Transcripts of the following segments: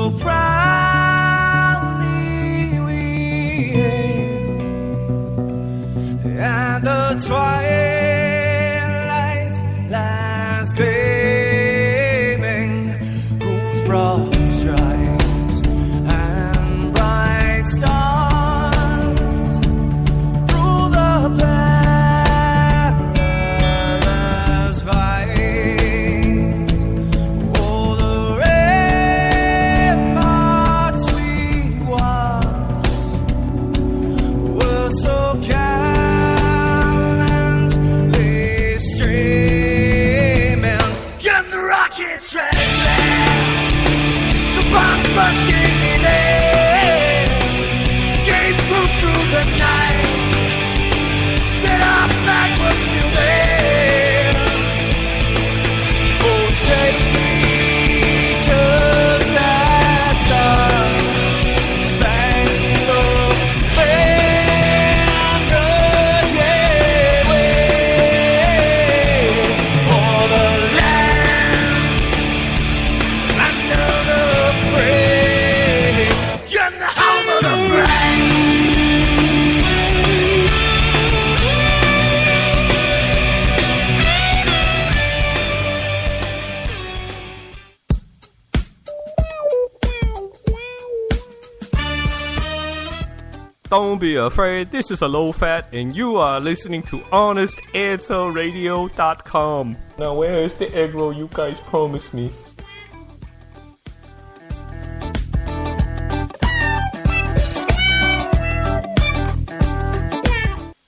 so proudly we hailed, and the twilight's last gleaming, whose broad stripes and bright stars through the perilous fights, oh, the ramparts we watched were so gallantly streaming, and the rockets red, the bombs bursting in air, gave proof through the night that our flag was still there. Oh, say, just that star-spangled banner, yeah, wave o'er the land under the fray, and the home of the brave. Don't be afraid, this is a low fat, and you are listening to HonestAnswerRadio.com. Now, where is the egg roll you guys promised me?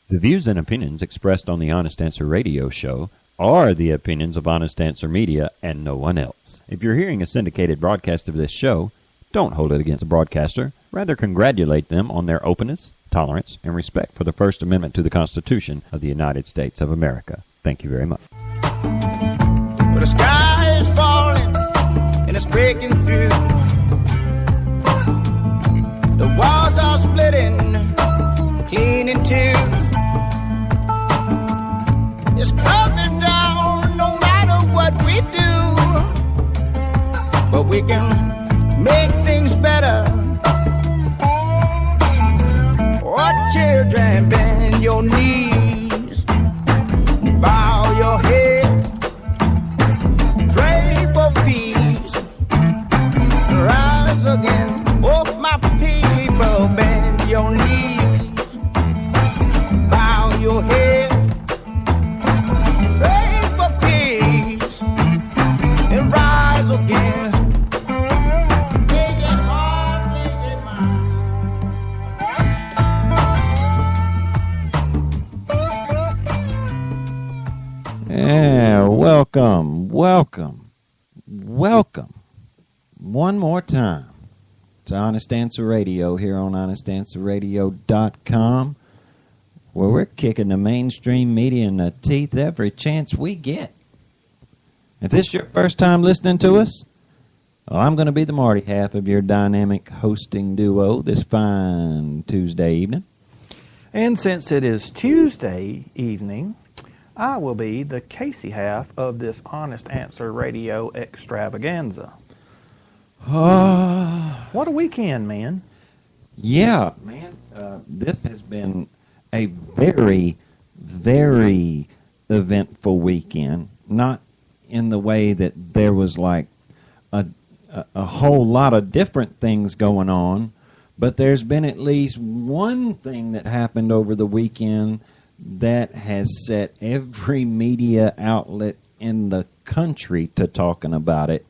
The views and opinions expressed on the Honest Answer Radio show are the opinions of Honest Answer Media and no one else. If you're hearing a syndicated broadcast of this show, don't hold it against the broadcaster. Rather, congratulate them on their openness, tolerance, and respect for the First Amendment to the Constitution of the United States of America. Thank you very much. Well, the sky is falling and it's breaking through. The walls are splitting, clean in two. It's coming down no matter what we do, but we can make things better. Oh, children, bend your knees, bow your head, pray for peace, rise again. Oh, my people, bend your knees, bow your head, pray for peace, and rise again. Yeah, welcome one more time to Honest Answer Radio here on HonestAnswerRadio.com, where we're kicking the mainstream media in the teeth every chance we get. If this is your first time listening to us, well, I'm going to be the Marty half of your dynamic hosting duo this fine Tuesday evening. And since it is Tuesday evening, I will be the Casey half of this Honest Answer Radio extravaganza. What a weekend, man. Yeah, man. This has been a very, very eventful weekend. Not in the way that there was like a whole lot of different things going on, but there's been at least one thing that happened over the weekend that has set every media outlet in the country to talking about it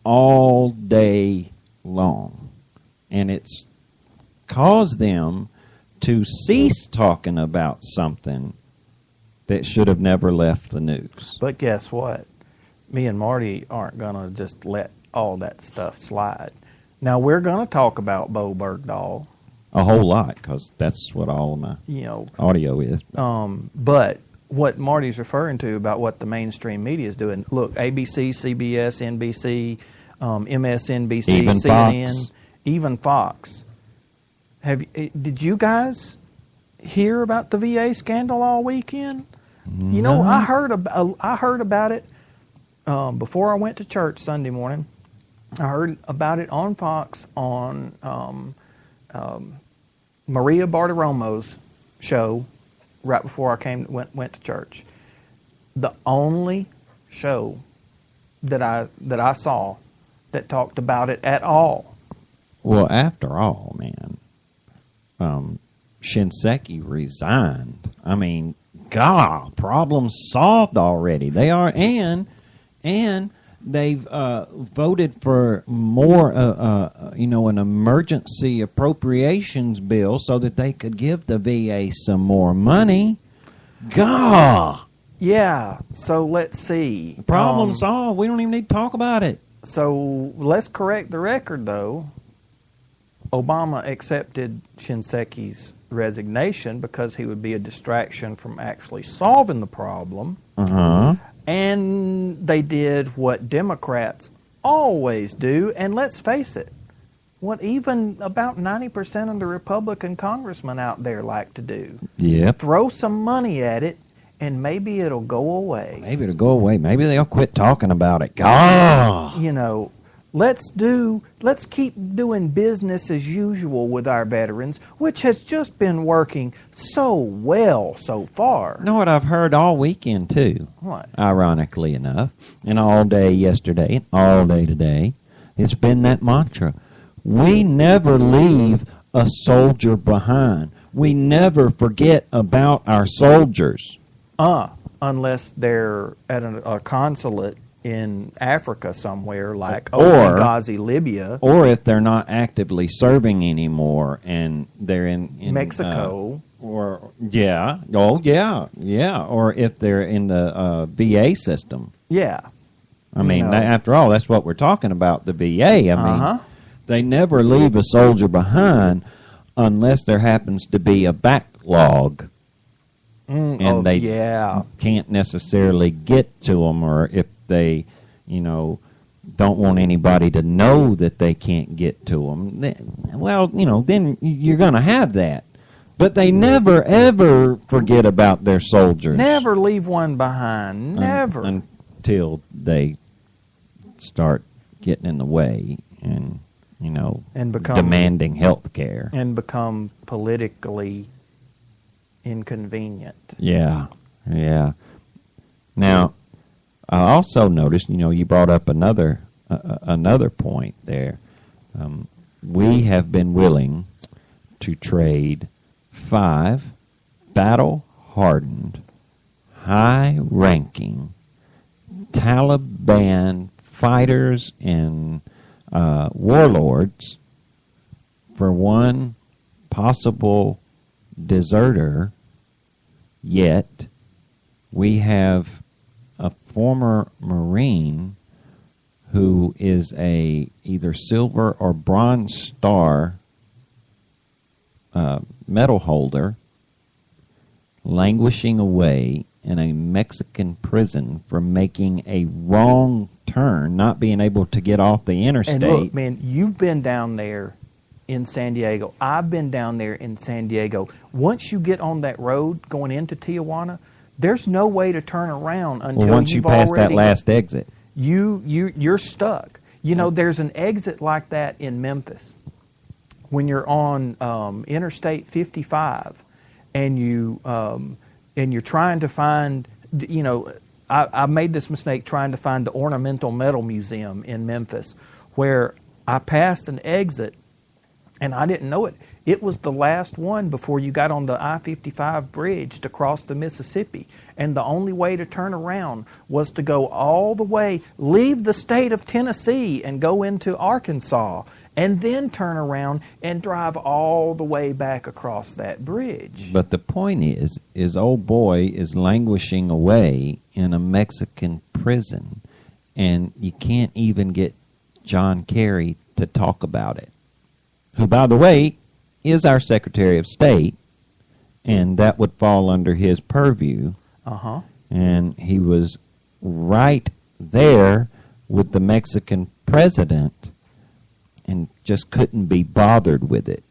all day long. And it's caused them to cease talking about something that should have never left the news. But guess what? Me and Marty aren't going to just let all that stuff slide. Now, we're going to talk about Bo Bergdahl. A whole lot, because that's what all of my audio is. But what Marty's referring to about what the mainstream media is doing, look, ABC, CBS, NBC, MSNBC, even CNN, Fox. Even Fox. Did you guys hear about the VA scandal all weekend? No. You know, I heard about it before I went to church Sunday morning. I heard about it on Fox on Maria Bartiromo's show right before I went to church. The only show that I saw that talked about it at all. Well, after all, man, Shinseki resigned. I mean, God, problem solved already. They are, and they've voted for more, an emergency appropriations bill so that they could give the VA some more money. God. Yeah, so let's see. Problem solved. We don't even need to talk about it. So let's correct the record, though. Obama accepted Shinseki's resignation because he would be a distraction from actually solving the problem. Uh-huh. And they did what Democrats always do, and let's face it, what even about 90% of the Republican congressmen out there like to do. Yep. Throw some money at it, and maybe it'll go away. Maybe it'll go away. Maybe they'll quit talking about it. God. You know, let's keep doing business as usual with our veterans, which has just been working so well so far. You know what I've heard all weekend, too? What? Ironically enough, and all day yesterday, and all day today, it's been that mantra. We never leave a soldier behind. We never forget about our soldiers. Unless they're at a consulate in Africa somewhere, like or Benghazi, Libya. Or if they're not actively serving anymore and they're in Mexico. Or if they're in the VA system. Yeah. I mean, after all, that's what we're talking about, the VA. I mean, they never leave a soldier behind unless there happens to be a backlog. And they can't necessarily get to them, or if they, don't want anybody to know that they can't get to them, then you're going to have that. But they never, ever forget about their soldiers. Never leave one behind. Never. Until they start getting in the way and, and become demanding health care. And become politically inconvenient. Yeah. Now, I also noticed, you brought up another point there. We have been willing to trade 5 battle-hardened, high-ranking Taliban fighters and warlords for one possible deserter, yet we have a former Marine who is a either silver or bronze star medal holder languishing away in a Mexican prison for making a wrong turn, not being able to get off the interstate. And look, man, you've been down there in San Diego. I've been down there in San Diego. Once you get on that road going into Tijuana, there's no way to turn around until once you pass that last exit. You're stuck. There's an exit like that in Memphis when you're on Interstate 55, and you're trying to find. I made this mistake trying to find the Ornamental Metal Museum in Memphis, where I passed an exit. And I didn't know it. It was the last one before you got on the I-55 bridge to cross the Mississippi. And the only way to turn around was to go all the way, leave the state of Tennessee and go into Arkansas, and then turn around and drive all the way back across that bridge. But the point is old boy is languishing away in a Mexican prison, and you can't even get John Kerry to talk about it. Who, by the way, is our Secretary of State, and that would fall under his purview. Uh-huh. And he was right there with the Mexican president and just couldn't be bothered with it.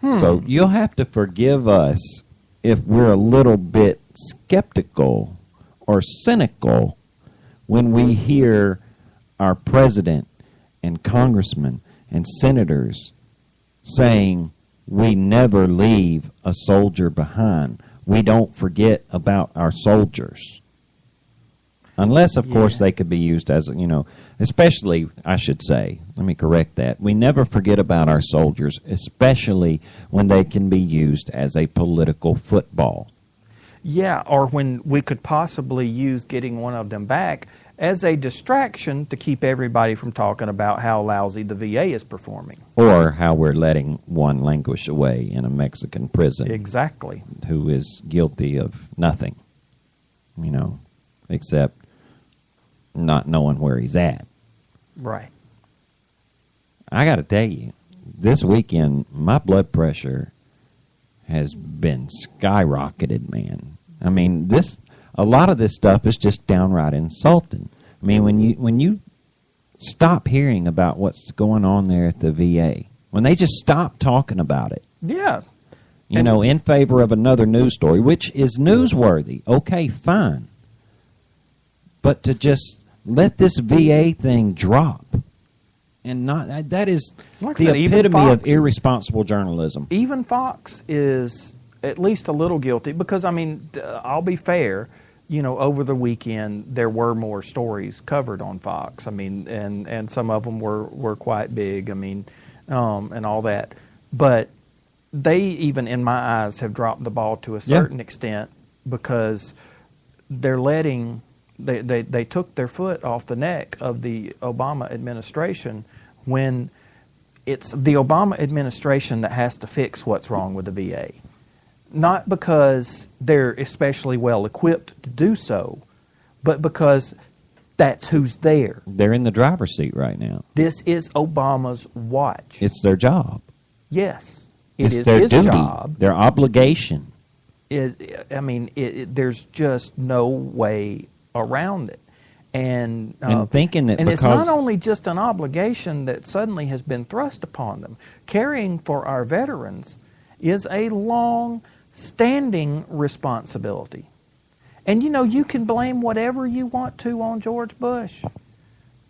So you'll have to forgive us if we're a little bit skeptical or cynical when we hear our president and congressmen and senators saying, we never leave a soldier behind. We don't forget about our soldiers. Unless, of course, they could be used as, especially, I should say, let me correct that. We never forget about our soldiers, especially when they can be used as a political football. Yeah, or when we could possibly use getting one of them back as a distraction to keep everybody from talking about how lousy the VA is performing. Or how we're letting one languish away in a Mexican prison. Exactly. Who is guilty of nothing, except not knowing where he's at. Right. I got to tell you, this weekend, my blood pressure has been skyrocketed, man. I mean, a lot of this stuff is just downright insulting. I mean, when you stop hearing about what's going on there at the VA, when they just stop talking about it. Yeah. In favor of another news story, which is newsworthy. Okay, fine. But to just let this VA thing drop, and that is the epitome of irresponsible journalism. Even Fox is at least a little guilty because, I'll be fair, over the weekend there were more stories covered on Fox. And some of them were quite big, and all that. But they, even in my eyes, have dropped the ball to a certain extent because they're letting... They took their foot off the neck of the Obama administration when it's the Obama administration that has to fix what's wrong with the VA. Not because they're especially well equipped to do so, but because that's who's there. They're in the driver's seat right now. This is Obama's watch. It's their job. Yes. It's is their his duty, job. their obligation. There's just no way around it, and thinking that it's not only just an obligation that suddenly has been thrust upon them. Caring for our veterans is a long-standing responsibility, and you can blame whatever you want to on George Bush.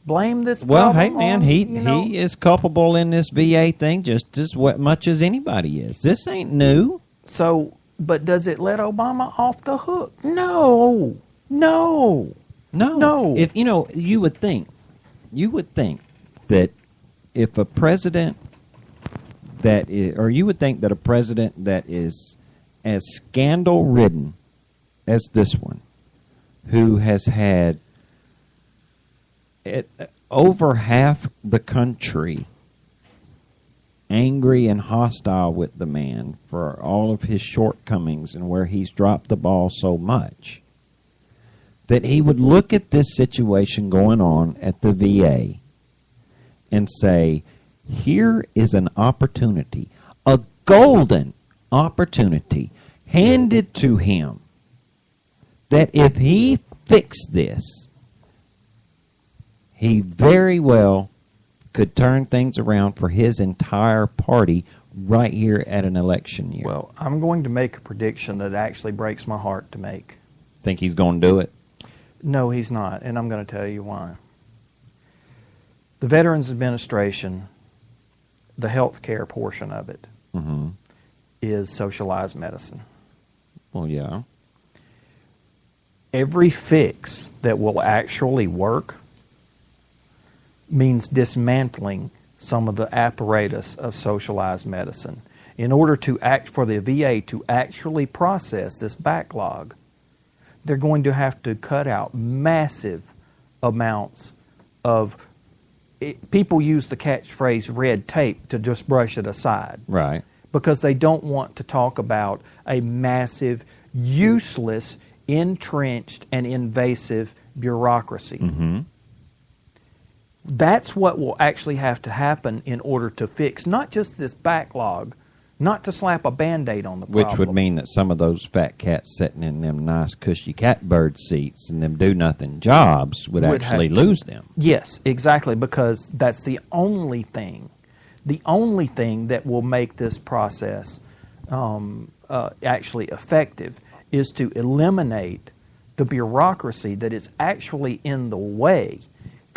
Blame this. Well, hey man, he is culpable in this VA thing just as much as anybody is. This ain't new. So, but does it let Obama off the hook? No. If you would think that if a president you would think that a president that is as scandal ridden as this one, who has had over half the country angry and hostile with the man for all of his shortcomings and where he's dropped the ball so much, that he would look at this situation going on at the VA and say, here is an opportunity, a golden opportunity handed to him, that if he fixed this, he very well could turn things around for his entire party right here at an election year. Well, I'm going to make a prediction that actually breaks my heart to make. Think he's going to do it? No, he's not, and I'm going to tell you why. The Veterans Administration, the health care portion of it, is socialized medicine. Well, yeah. Every fix that will actually work means dismantling some of the apparatus of socialized medicine. In order for the VA to actually process this backlog, they're going to have to cut out massive amounts of... People use the catchphrase red tape to just brush it aside. Right. Because they don't want to talk about a massive, useless, entrenched, and invasive bureaucracy. Mm-hmm. That's what will actually have to happen in order to fix not just this backlog, not to slap a Band-Aid on the problem. Which would mean that some of those fat cats sitting in them nice cushy catbird seats and them do-nothing jobs would actually lose them. Yes, exactly, because that's the only thing that will make this process actually effective is to eliminate the bureaucracy that is actually in the way.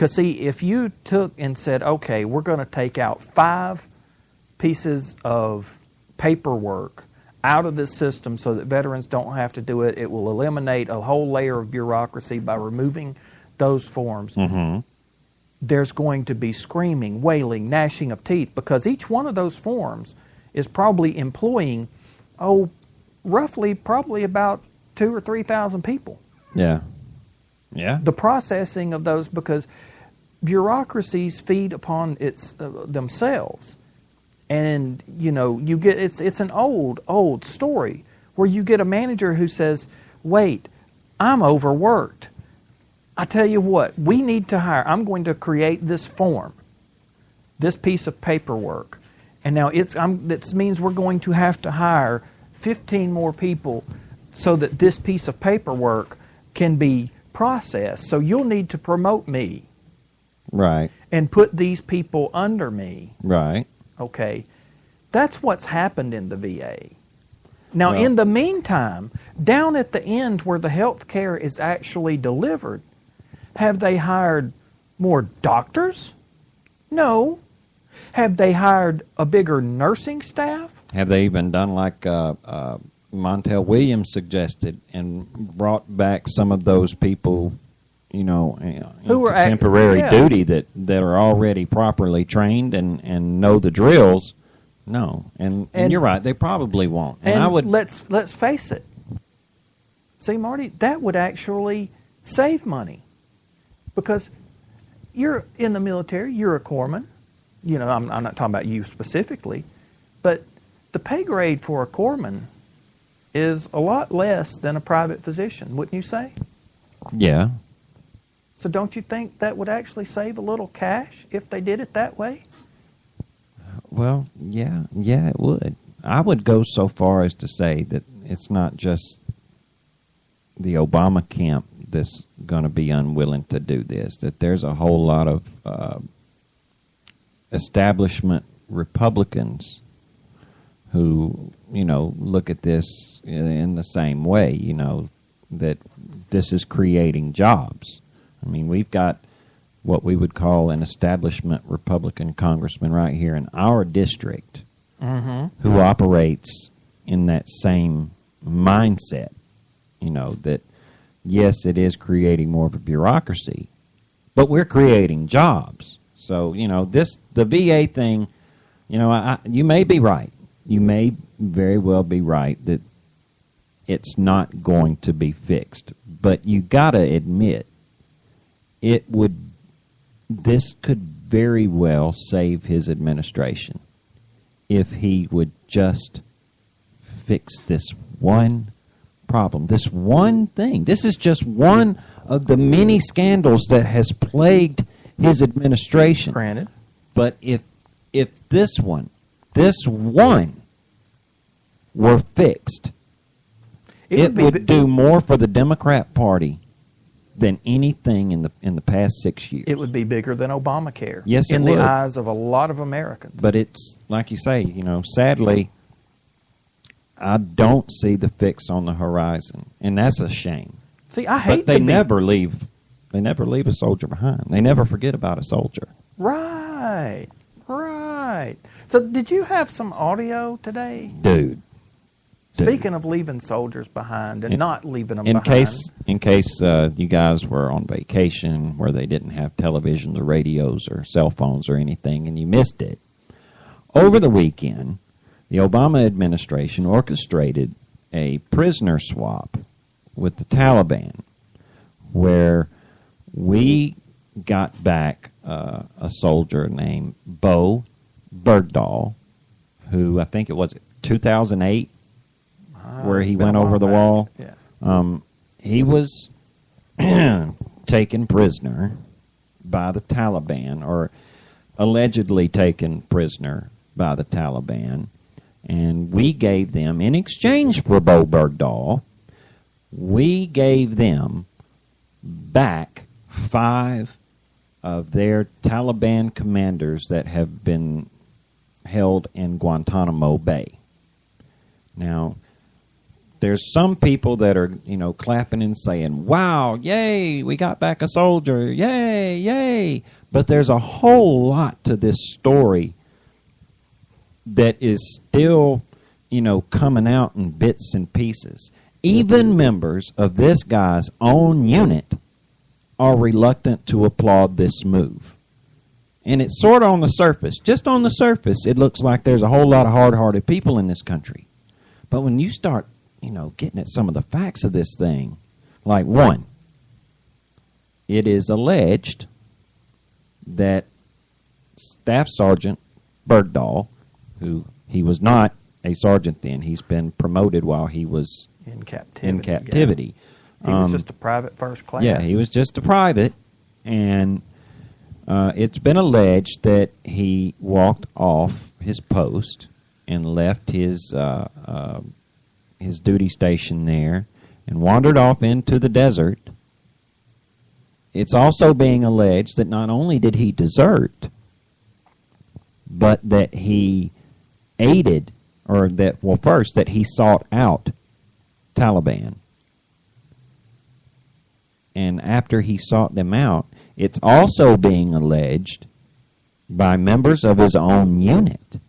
Because, see, if you took and said, okay, we're going to take out 5 pieces of paperwork out of this system so that veterans don't have to do it, it will eliminate a whole layer of bureaucracy by removing those forms. Mm-hmm. There's going to be screaming, wailing, gnashing of teeth, because each one of those forms is probably employing, roughly probably about 2,000 or 3,000 people. Yeah. Yeah. The processing of those, because bureaucracies feed upon themselves. And, you get it's an old story where you get a manager who says, wait, I'm overworked. I tell you what, we need to hire. I'm going to create this form, this piece of paperwork. And now that means we're going to have to hire 15 more people so that this piece of paperwork can be processed. So you'll need to promote me. Right. And put these people under me. Right. Okay. That's what's happened in the VA. Now, in the meantime, down at the end where the health care is actually delivered, have they hired more doctors? No. Have they hired a bigger nursing staff? Have they even done like Montel Williams suggested and brought back some of those people, who are temporary duty that are already properly trained and know the drills? No, and you're right, they probably won't. And I would let's face it. See, Marty, that would actually save money, because you're in the military, you're a corpsman. I'm not talking about you specifically, but the pay grade for a corpsman is a lot less than a private physician, wouldn't you say? Yeah. So don't you think that would actually save a little cash if they did it that way? Well, yeah, it would. I would go so far as to say that it's not just the Obama camp that's going to be unwilling to do this, that there's a whole lot of establishment Republicans who, look at this in the same way, that this is creating jobs. I mean, we've got what we would call an establishment Republican congressman right here in our district who operates in that same mindset, that, yes, it is creating more of a bureaucracy, but we're creating jobs. So, the VA thing, you may be right. You may very well be right that it's not going to be fixed. But you got to admit, this could very well save his administration if he would just fix this one problem, this one thing. This is just one of the many scandals that has plagued his administration. Granted. But if this one were fixed, it would do more for the Democrat Party than anything in the past 6 years. It would be bigger than Obamacare. Yes, it in would. the eyes of a lot of Americans. But it's like you say, sadly, I don't see the fix on the horizon, and that's a shame. See, I hate. But they never leave a soldier behind. They never forget about a soldier. Right. So, did you have some audio today, Dude. Speaking of leaving soldiers behind and not leaving them behind. In case you guys were on vacation where they didn't have televisions or radios or cell phones or anything and you missed it, over the weekend, the Obama administration orchestrated a prisoner swap with the Taliban where we got back a soldier named Bo Bergdahl, who I think it was 2008, where he went over the wall. Yeah. He was taken prisoner by the Taliban, or allegedly taken prisoner by the Taliban, and we gave them, in exchange for Bo Bergdahl, we gave them back 5 of their Taliban commanders that have been held in Guantanamo Bay. Now, There's some people that are, clapping and saying, wow, yay, we got back a soldier, yay, yay. But there's a whole lot to this story that is still, coming out in bits and pieces. Even members of this guy's own unit are reluctant to applaud this move. And it's sort of on the surface. Just on the surface, it looks like there's a whole lot of hard-hearted people in this country. But when you start, getting at some of the facts of this thing, like one, it is alleged that Staff Sergeant Bergdahl, who he was not a sergeant then, he's been promoted while he was in captivity. Yeah. He was just a private first class. Yeah, he was just a private, and it's been alleged that he walked off his post and left his duty station there and wandered off into the desert. It's also being alleged that not only did he desert, but that he aided, or that, well, first, that he sought out Taliban. And after he sought them out, it's also being alleged by members of his own unit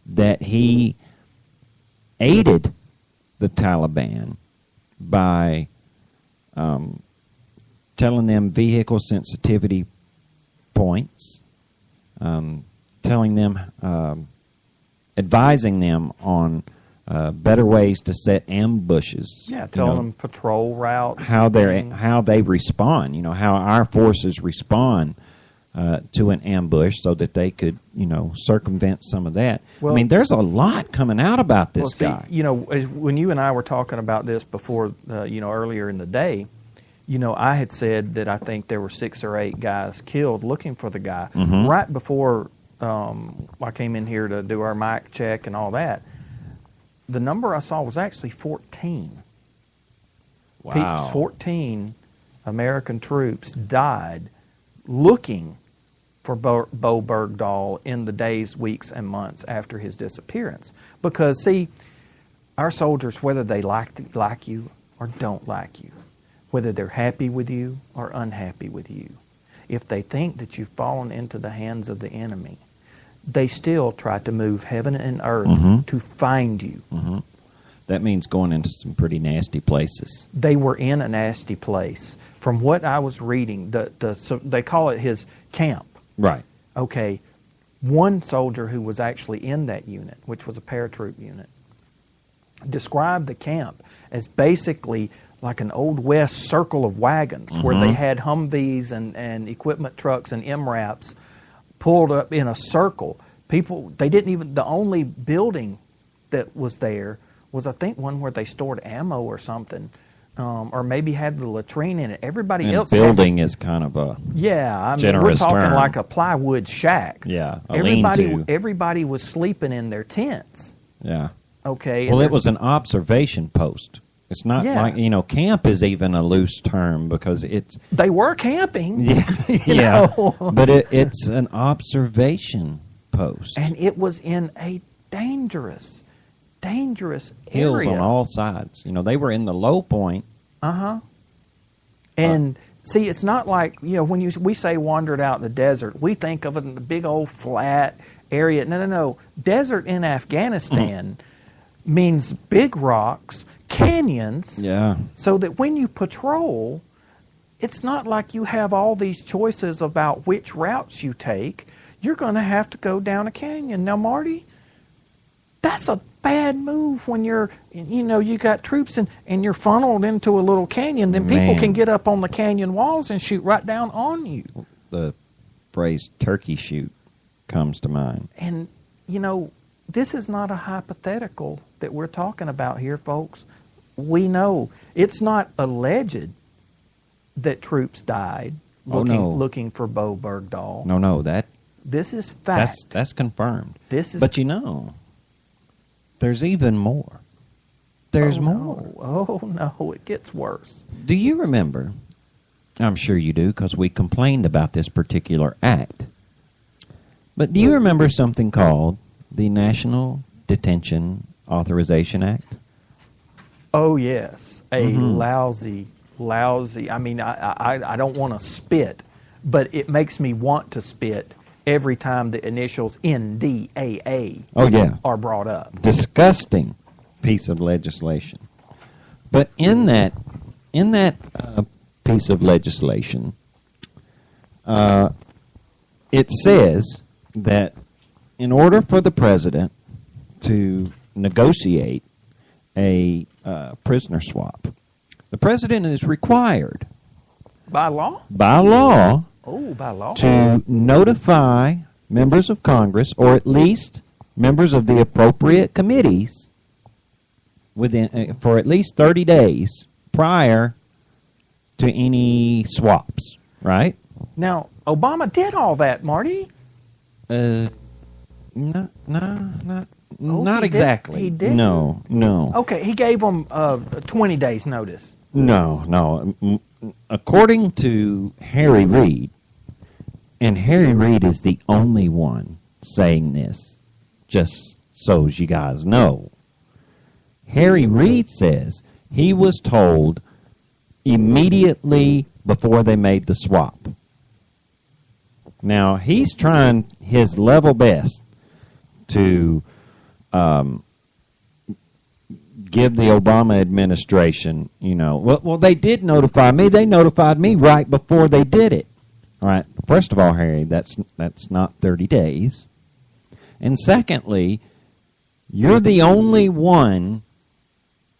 that he aided the Taliban by telling them vehicle sensitivity points, telling them, advising them on better ways to set ambushes. Yeah, telling them patrol routes, how they respond. How our forces respond to an ambush, so that they could circumvent some of that. Well, I mean, there's a lot coming out about this guy. When you and I were talking about this before, earlier in the day, I had said that I think there were 6 or 8 guys killed looking for the guy. Mm-hmm. Right before I came in here to do our mic check and all that, the number I saw was actually 14. Wow. 14 American troops died looking for Bo Bergdahl in the days, weeks, and months after his disappearance. Because, see, our soldiers, whether they like you or don't like you, whether they're happy with you or unhappy with you, if they think that you've fallen into the hands of the enemy, they still try to move heaven and earth to find you. Mm-hmm. That means going into some pretty nasty places. They were in a nasty place. From what I was reading, so they call it his camp. Right. Okay. One soldier who was actually in that unit, which was a paratroop unit, described the camp as basically like an Old West circle of wagons where they had Humvees and equipment trucks and MRAPs pulled up in a circle. People, the only building that was there was, I think, one where they stored ammo or something, or maybe had the latrine in it. Everybody and else building is kind of a we're talking term. like a plywood shack. Yeah, everybody lean-to. was sleeping in their tents. Yeah. Okay. Well, it was an observation post. It's not like, camp is even a loose term because it's... They were camping. Yeah, but it's an observation post. And it was in a dangerous Hills area. on all sides. They were in the low point. And see, it's not like, when we say wandered out in the desert, we think of it in the big old flat area. No. Desert in Afghanistan means big rocks, canyons. Yeah. So that when you patrol, it's not like you have all these choices about which routes you take. You're going to have to go down a canyon. Now, Marty, that's a bad move when you're, you got troops and you're funneled into a little canyon. Then people can get up on the canyon walls and shoot right down on you. The phrase turkey shoot comes to mind. And, this is not a hypothetical that we're talking about here, folks. We know it's not alleged that troops died looking for Bo Bergdahl. No, this is fact. That's confirmed. But there's even more. There's more. Oh no, it gets worse. Do you remember? I'm sure you do, because we complained about this particular act. But do you remember something called the National Detention Authorization Act? Oh yes, a lousy. I mean, I don't want to spit, but it makes me want to spit every time the initials NDAA are brought up. Disgusting piece of legislation. But in that piece of legislation, it says that in order for the president to negotiate a prisoner swap, the president is required By law? by law Oh, by law. to notify members of Congress, or at least members of the appropriate committees, within for at least 30 days prior to any swaps, right? Now, Obama did all that, Marty. Not he exactly. He did. No. Okay, he gave them 20 days notice. No. According to Harry Reid, and Harry Reid is the only one saying this, just so as you guys know. Harry Reid says he was told immediately before they made the swap. Now, he's trying his level best to give the Obama administration, well, they did notify me. They notified me right before they did it. All right. First of all, Harry, that's not 30 days. And secondly, you're the only one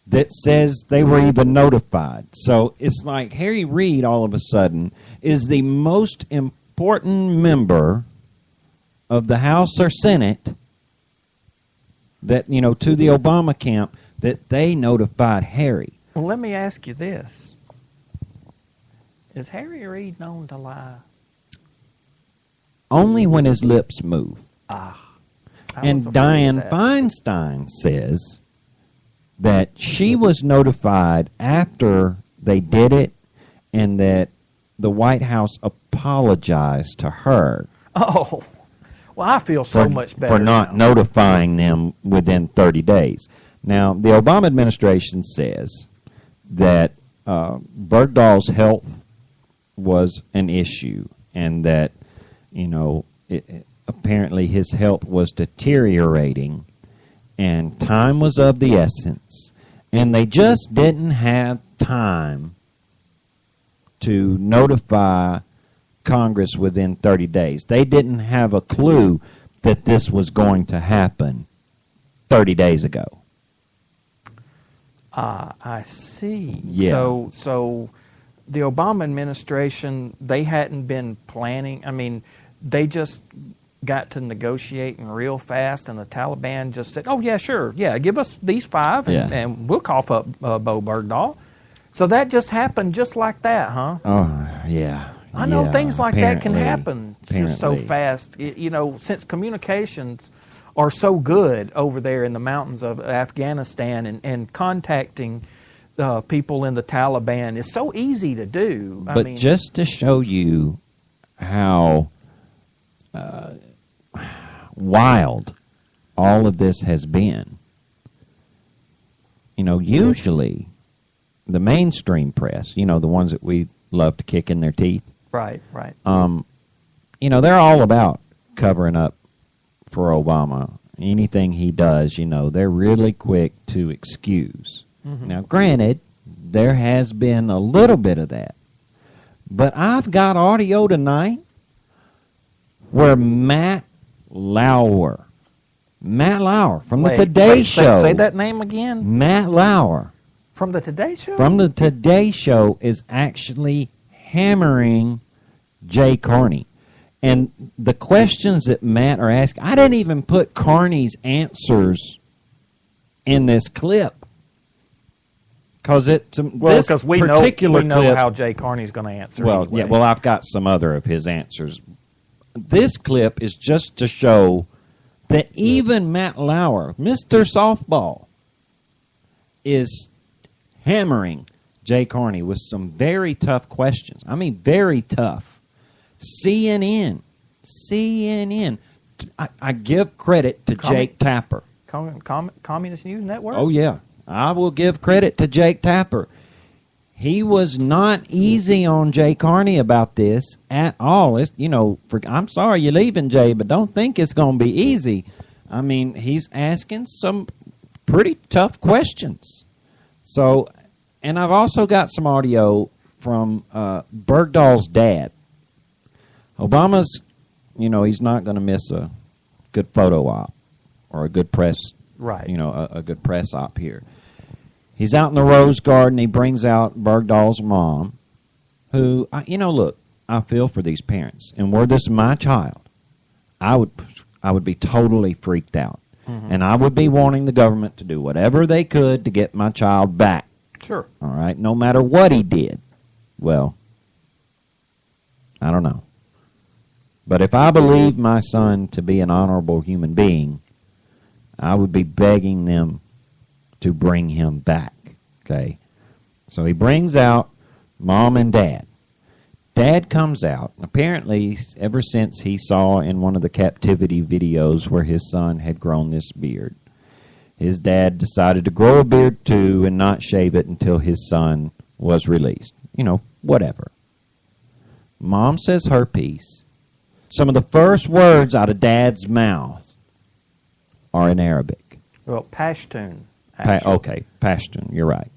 that says they were even notified. So it's like Harry Reid, all of a sudden, is the most important member of the House or Senate that, to the Obama camp, that they notified Harry. Well, let me ask you this. Is Harry Reid known to lie? Only when his lips move. I was And afraid of Dianne that. Feinstein says that she was notified after they did it and that the White House apologized to her Oh, well, I feel so much better for not now. notifying them within 30 days. Now, the Obama administration says that Bergdahl's health was an issue and that, apparently his health was deteriorating and time was of the essence. And they just didn't have time to notify Congress within 30 days. They didn't have a clue that this was going to happen 30 days ago. I see. Yeah. So the Obama administration, they hadn't been planning. I mean, they just got to negotiating real fast, and the Taliban just said, "Oh yeah, sure, yeah, give us these 5, and we'll cough up Bo Bergdahl." So that just happened, just like that, huh? Oh, yeah. I know things like that can Apparently. happen just so fast. Since communications are so good over there in the mountains of Afghanistan and contacting people in the Taliban is so easy to do. But just to show you how wild all of this has been, usually the mainstream press, the ones that we love to kick in their teeth, Right. they're all about covering up for Obama. Anything he does, they're really quick to excuse. Mm-hmm. Now, granted, there has been a little bit of that. But I've got audio tonight where Matt Lauer from the Today Show. Say that name again. Matt Lauer From the Today Show? from the Today Show is actually hammering Jay Carney. And the questions that Matt are asking, I didn't even put Carney's answers in this clip. Because we know how Jay Carney's going to answer. Well, anyway. yeah. Well, I've got some other of his answers. This clip is just to show that even Matt Lauer, Mr. Softball, is hammering Jay Carney with some very tough questions. I mean, very tough. CNN. I give credit to Jake Tapper. Communist News Network. Oh, yeah. I will give credit to Jake Tapper. He was not easy on Jay Carney about this at all. I'm sorry you're leaving, Jay, but don't think it's going to be easy. I mean, he's asking some pretty tough questions. So, and I've also got some audio from Bergdahl's dad. Obama's, he's not going to miss a good photo op or a good press, right? A good press op here. He's out in the Rose Garden. He brings out Bergdahl's mom, who, look, I feel for these parents. And were this my child, I would be totally freaked out. Mm-hmm. And I would be wanting the government to do whatever they could to get my child back. Sure. All right? No matter what he did. Well, I don't know. But if I believe my son to be an honorable human being, I would be begging them to bring him back, okay? So he brings out Mom and Dad. Dad comes out. Apparently, ever since he saw in one of the captivity videos where his son had grown this beard, his dad decided to grow a beard too and not shave it until his son was released. Whatever. Mom says her piece. Some of the first words out of Dad's mouth are in Arabic. Well, Pashtun. Okay, Pashtun, you're right.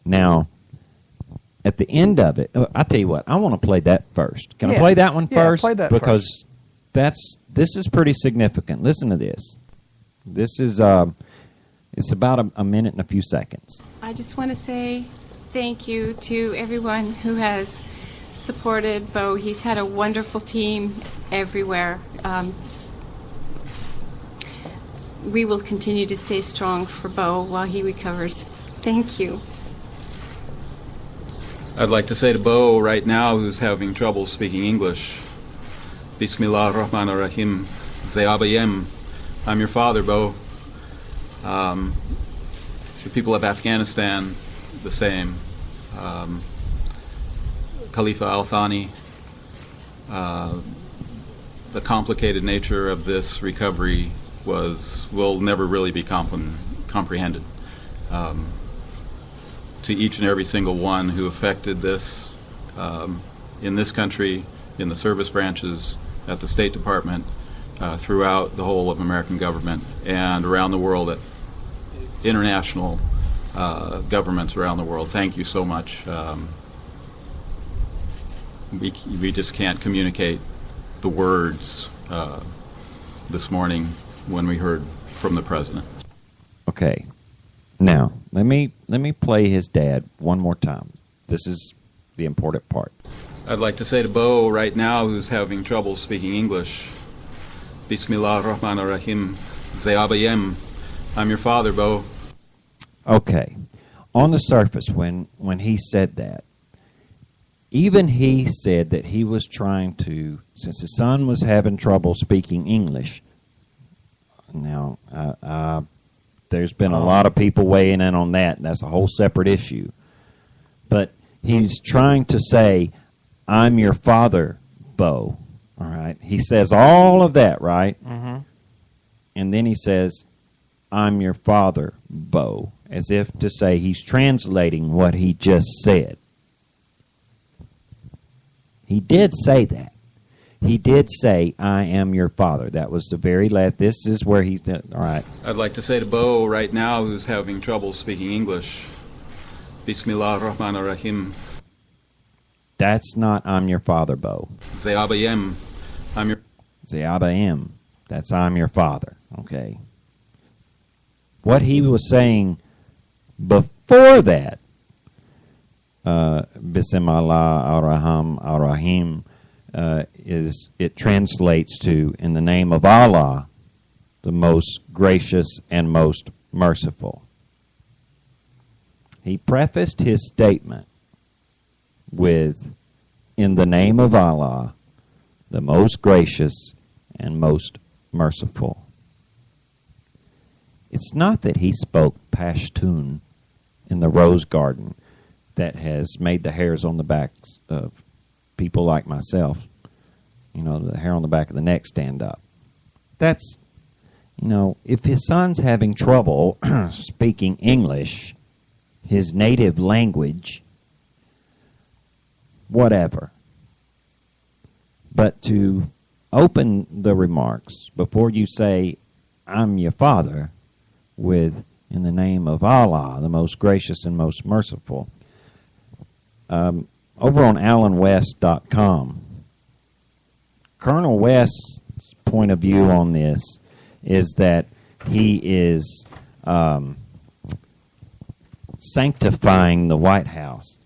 Now, at the end of it, I tell you what, I want to play that first. Can I play that one first? Play that because this is pretty significant. Listen to this. This is it's about a minute and a few seconds. I just want to say thank you to everyone who has supported Bo. He's had a wonderful team everywhere. We will continue to stay strong for Bo while he recovers. Thank you. I'd like to say to Bo right now, who's having trouble speaking English, Bismillah ar-Rahman ar-Rahim, Zayabayem. I'm your father, Bo. The people of Afghanistan, the same. Khalifa al-Thani, the complicated nature of this recovery will never really be comprehended. To each and every single one who affected this in this country, in the service branches, at the State Department, throughout the whole of American government, and around the world at international governments around the world. Thank you so much. We just can't communicate the words this morning when we heard from the president. Okay. Now, let me play his dad one more time. This is the important part. I'd like to say to Bo right now, who's having trouble speaking English, Bismillah ar-Rahman ar-Rahim, Zayabayem. I'm your father, Bo. Okay. On the surface, when he said that, even he said that he was trying to, since his son was having trouble speaking English. Now, there's been a lot of people weighing in on that, and that's a whole separate issue. But he's trying to say, I'm your father, Bo. All right? He says all of that, right? Mm-hmm. And then he says, I'm your father, Bo, as if to say he's translating what he just said. He did say that. He did say, I am your father. That was the very last. This is where he's done. All right. I'd like to say to Bo right now, who's having trouble speaking English, Bismillah ar-Rahman ar-Rahim. That's not I'm your father, Bo. Zayabayem. I'm your... Zayabayem. That's I'm your father. Okay. What he was saying before that, Bismillah ar-Rahman ar-Rahim, it translates to, in the name of Allah, the most gracious and most merciful. He prefaced his statement with, in the name of Allah, the most gracious and most merciful. It's not that he spoke Pashtun in the Rose Garden that has made the hairs on the backs of people like myself, the hair on the back of the neck stand up. if his son's having trouble speaking English, his native language, whatever. But to open the remarks before you say, I'm your father, with, in the name of Allah, the most gracious and most merciful. Over on AlanWest.com, Colonel West's point of view on this is that he is sanctifying the White House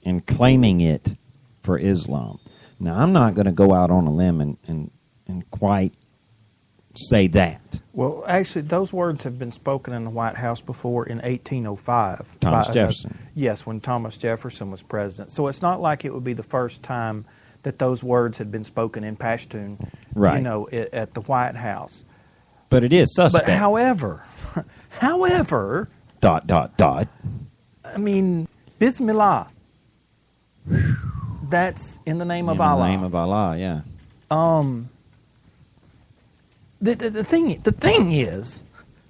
and claiming it for Islam. Now, I'm not going to go out on a limb and quite say that. Well, actually, those words have been spoken in the White House before in 1805. Thomas Jefferson. Yes, when Thomas Jefferson was president. So it's not like it would be the first time that those words had been spoken in Pashtun, Right. At the White House. But it is suspect. But however, I mean, Bismillah. That's in the name of Allah. In the name of Allah, yeah.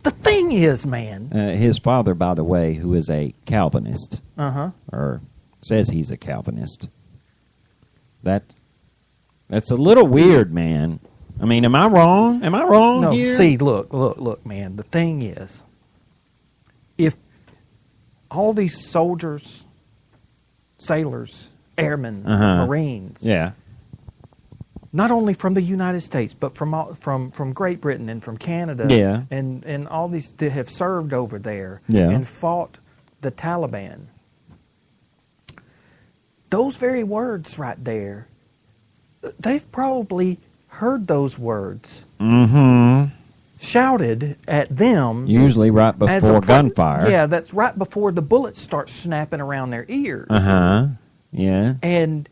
The thing is, man. His father, by the way, who is a Calvinist, Uh-huh. or says he's a Calvinist. That's a little weird, man. I mean, am I wrong? Am I wrong No, here? see, look, man. The thing is, if all these soldiers, sailors, airmen, Uh-huh. Marines, Yeah. not only from the United States, but from Great Britain and from Canada, Yeah. and all these that have served over there Yeah. and fought the Taliban. Those very words right there, they've probably heard those words Mm-hmm. shouted at them. Usually right as a before pro- gunfire. Yeah, that's right before the bullets start snapping around their ears. Uh-huh. Yeah. And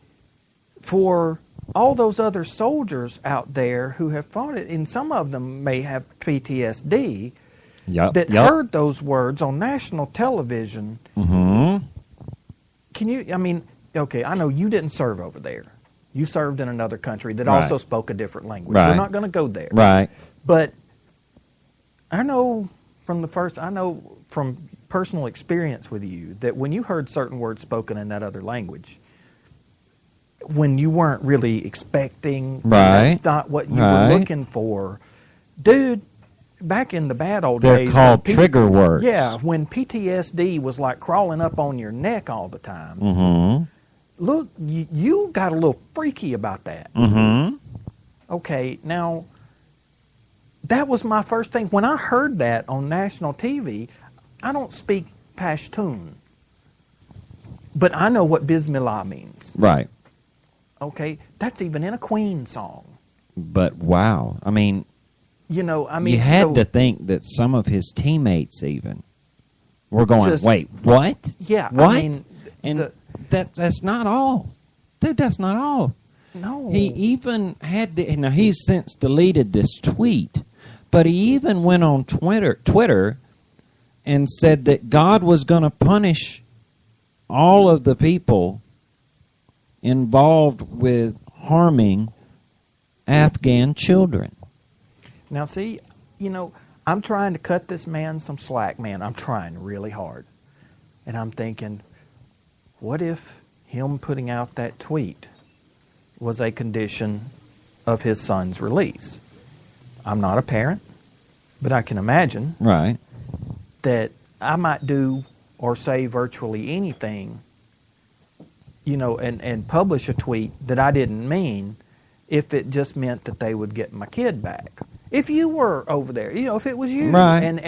for all those other soldiers out there who have fought it, and some of them may have PTSD, Yup. that Yup. heard those words on national television. Mm-hmm. Okay, I know you didn't serve over there. You served in another country that Right. also spoke a different language. Right. We're not going to go there. Right. But I know from personal experience with you that when you heard certain words spoken in that other language, when you weren't really expecting, Right. that's not what you Right. were looking for, dude. Back in the bad old They're days, called when trigger words. Yeah, when PTSD was like crawling up on your neck all the time. Mm-hmm. Look, you got a little freaky about that. Mm-hmm. Okay, now that was my first thing. When I heard that on national TV, I don't speak Pashtun, but I know what Bismillah means. Right. Okay, that's even in a Queen song. But wow. I mean, You you had to think that some of his teammates even were going, Just- wait, what? Yeah, What? I mean, And that's not all. Dude, that's not all. no. He even had now he's since deleted this tweet, but he even went on Twitter and said that God was going to punish all of the people involved with harming Afghan children. Now, see, I'm trying to cut this man some slack, man. I'm trying really hard. And I'm thinking, what if him putting out that tweet was a condition of his son's release? I'm not a parent, but I can imagine Right. that I might do or say virtually anything, and publish a tweet that I didn't mean if it just meant that they would get my kid back. If you were over there, if it was you, Right. and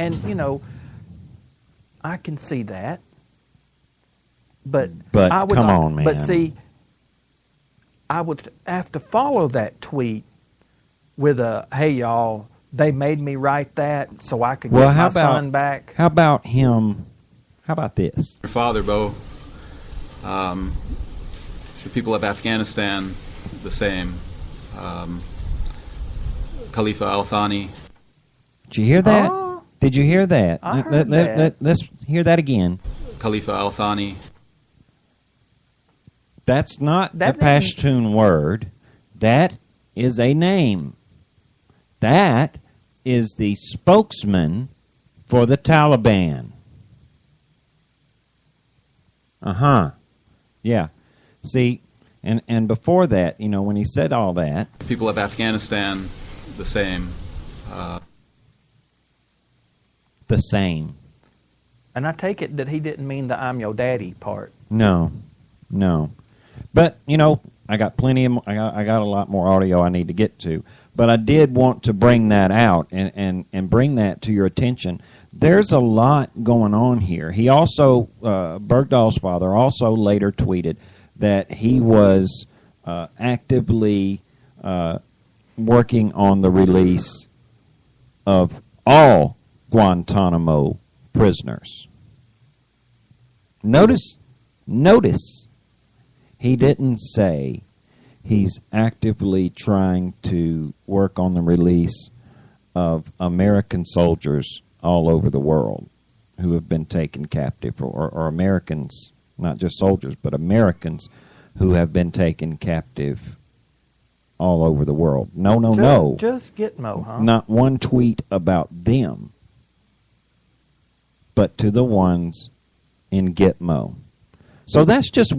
I can see that. But But I would come not, on, man. But see, I would have to follow that tweet with a, hey, y'all, they made me write that so I could get my son back. How about him? How about this? Your father, Bo, the people of Afghanistan, the same. Khalifa al-Thani. Did you hear that? Oh. Did you hear that? I heard that. Let's hear that again. Khalifa al-Thani. That's not That a Pashtun word. That is a name. That is the spokesman for the Taliban. Yeah. See, and before that, when he said all that, People of Afghanistan, the same. the same. And I take it that he didn't mean the "I'm your daddy" part. No. But I got plenty of. I got a lot more audio I need to get to. But I did want to bring that out and bring that to your attention. There's a lot going on here. He also, Bergdahl's father, also later tweeted that he was actively working on the release of all Guantanamo prisoners. Notice, he didn't say he's actively trying to work on the release of American soldiers all over the world who have been taken captive, or Americans, not just soldiers, but Americans who have been taken captive all over the world. No. Just Gitmo, huh? Not one tweet about them, but to the ones in Gitmo. So that's just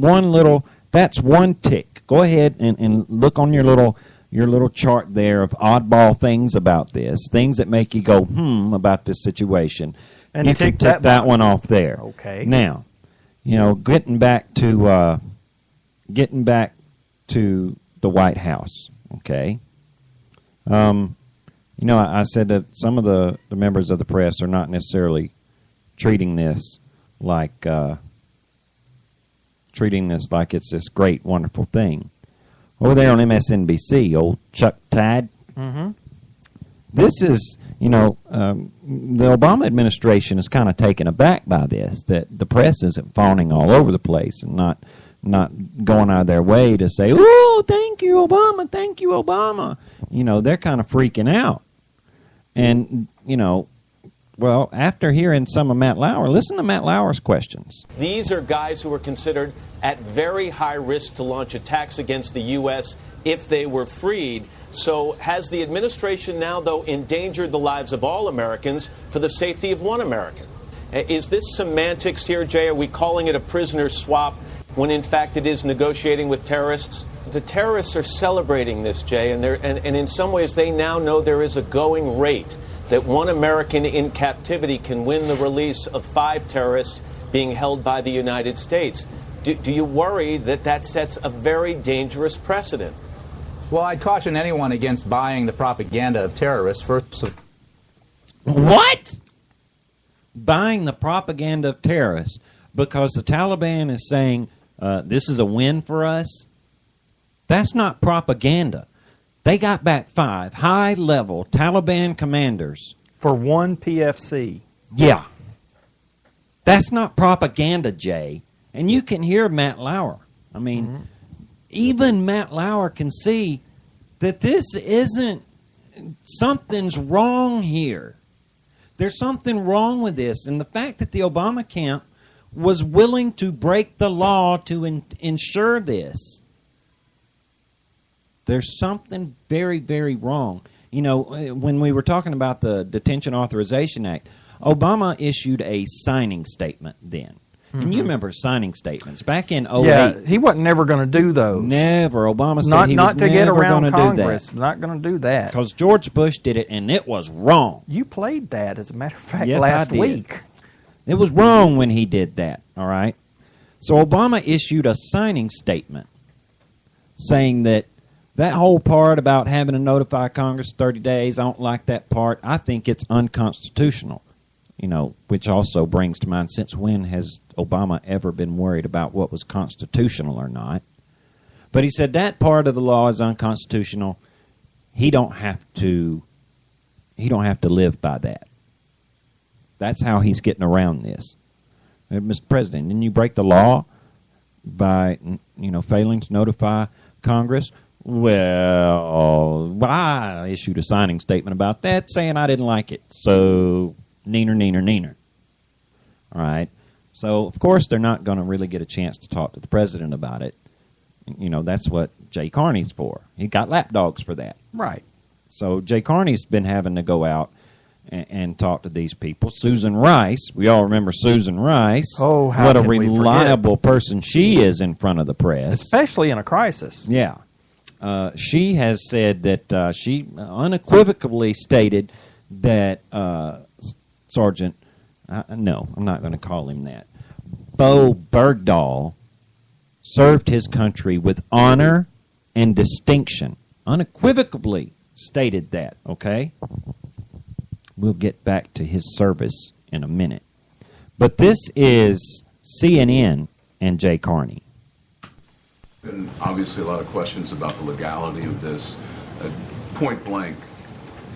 that's one tick. Go ahead and look on your little chart there of oddball things about this, things that make you go, about this situation. And you can tick that one off there. Okay. Now, getting back to the White House, okay? I said that some of the members of the press are not necessarily treating this like it's this great, wonderful thing. Over there on MSNBC, old Chuck Todd. Mm-hmm. This is, the Obama administration is kind of taken aback by this, that the press isn't fawning all over the place and not going out of their way to say, "Oh, thank you, Obama, thank you, Obama." They're kind of freaking out. And, well, after hearing some of Matt Lauer, listen to Matt Lauer's questions. These are guys who are considered at very high risk to launch attacks against the U.S. if they were freed. So has the administration now, though, endangered the lives of all Americans for the safety of one American? Is this semantics here, Jay? Are we calling it a prisoner swap when, in fact, it is negotiating with terrorists? The terrorists are celebrating this, Jay, and in some ways they now know there is a going rate that one American in captivity can win the release of 5 terrorists being held by the United States. Do you worry that sets a very dangerous precedent? Well, I'd caution anyone against buying the propaganda of terrorists. What? Buying the propaganda of terrorists because the Taliban is saying this is a win for us? That's not propaganda. They got back 5 high-level Taliban commanders. For one PFC. Yeah. That's not propaganda, Jay. And you can hear Matt Lauer. I mean, even Matt Lauer can see that this isn't, something's wrong here. There's something wrong with this. And the fact that the Obama camp was willing to break the law to ensure this, there's something very, very wrong. When we were talking about the Detention Authorization Act, Obama issued a signing statement then. And you remember signing statements back in 2008. Yeah, he wasn't never going to do those. Never. Obama said he was not to get never around going to do Congress. that. Not going to do that. Because George Bush did it, and it was wrong. You played that, as a matter of fact, Yes, last I did. week. It was wrong when he did that, all right? So Obama issued a signing statement saying that whole part about having to notify Congress 30 days, I don't like that part. I think it's unconstitutional, which also brings to mind, since when has Obama ever been worried about what was constitutional or not? But he said that part of the law is unconstitutional. He don't have to live by that. That's how he's getting around this. Mr. President, didn't you break the law by, failing to notify Congress? Well, I issued a signing statement about that saying I didn't like it. So, neener. All right. So, of course, they're not going to really get a chance to talk to the president about it. That's what Jay Carney's for. He got lapdogs for that. Right. So Jay Carney's been having to go out and talk to these people. Susan Rice, we all remember Susan Rice. Oh, how what a can we forget? reliable person she is in front of the press. Especially in a crisis. Yeah. She has said that she unequivocally stated that Sergeant, no, I'm not going to call him that, Bo Bergdahl served his country with honor and distinction. Unequivocally stated that, okay? We'll get back to his service in a minute. But this is CNN and Jay Carney. And obviously a lot of questions about the legality of this. Point blank,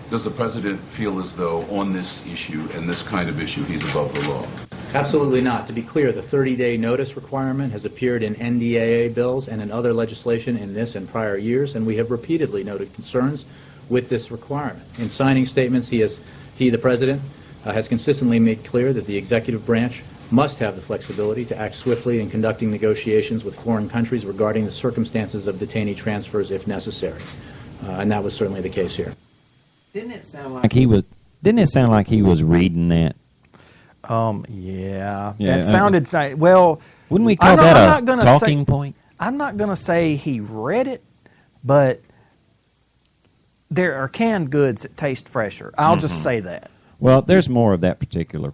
does the president feel as though on this issue and this kind of issue he's above the law? Absolutely not. To be clear, the 30-day notice requirement has appeared in NDAA bills and in other legislation in this and prior years, and we have repeatedly noted concerns with this requirement. In signing statements, he, the president, has consistently made clear that the executive branch must have the flexibility to act swiftly in conducting negotiations with foreign countries regarding the circumstances of detainee transfers if necessary. And that was certainly the case here. Didn't it sound like he was reading that? Yeah. Yeah, That sounded well. Wouldn't we call that a talking say, point? I'm not going to say he read it, but there are canned goods that taste fresher. I'll just say that. Well, there's more of that particular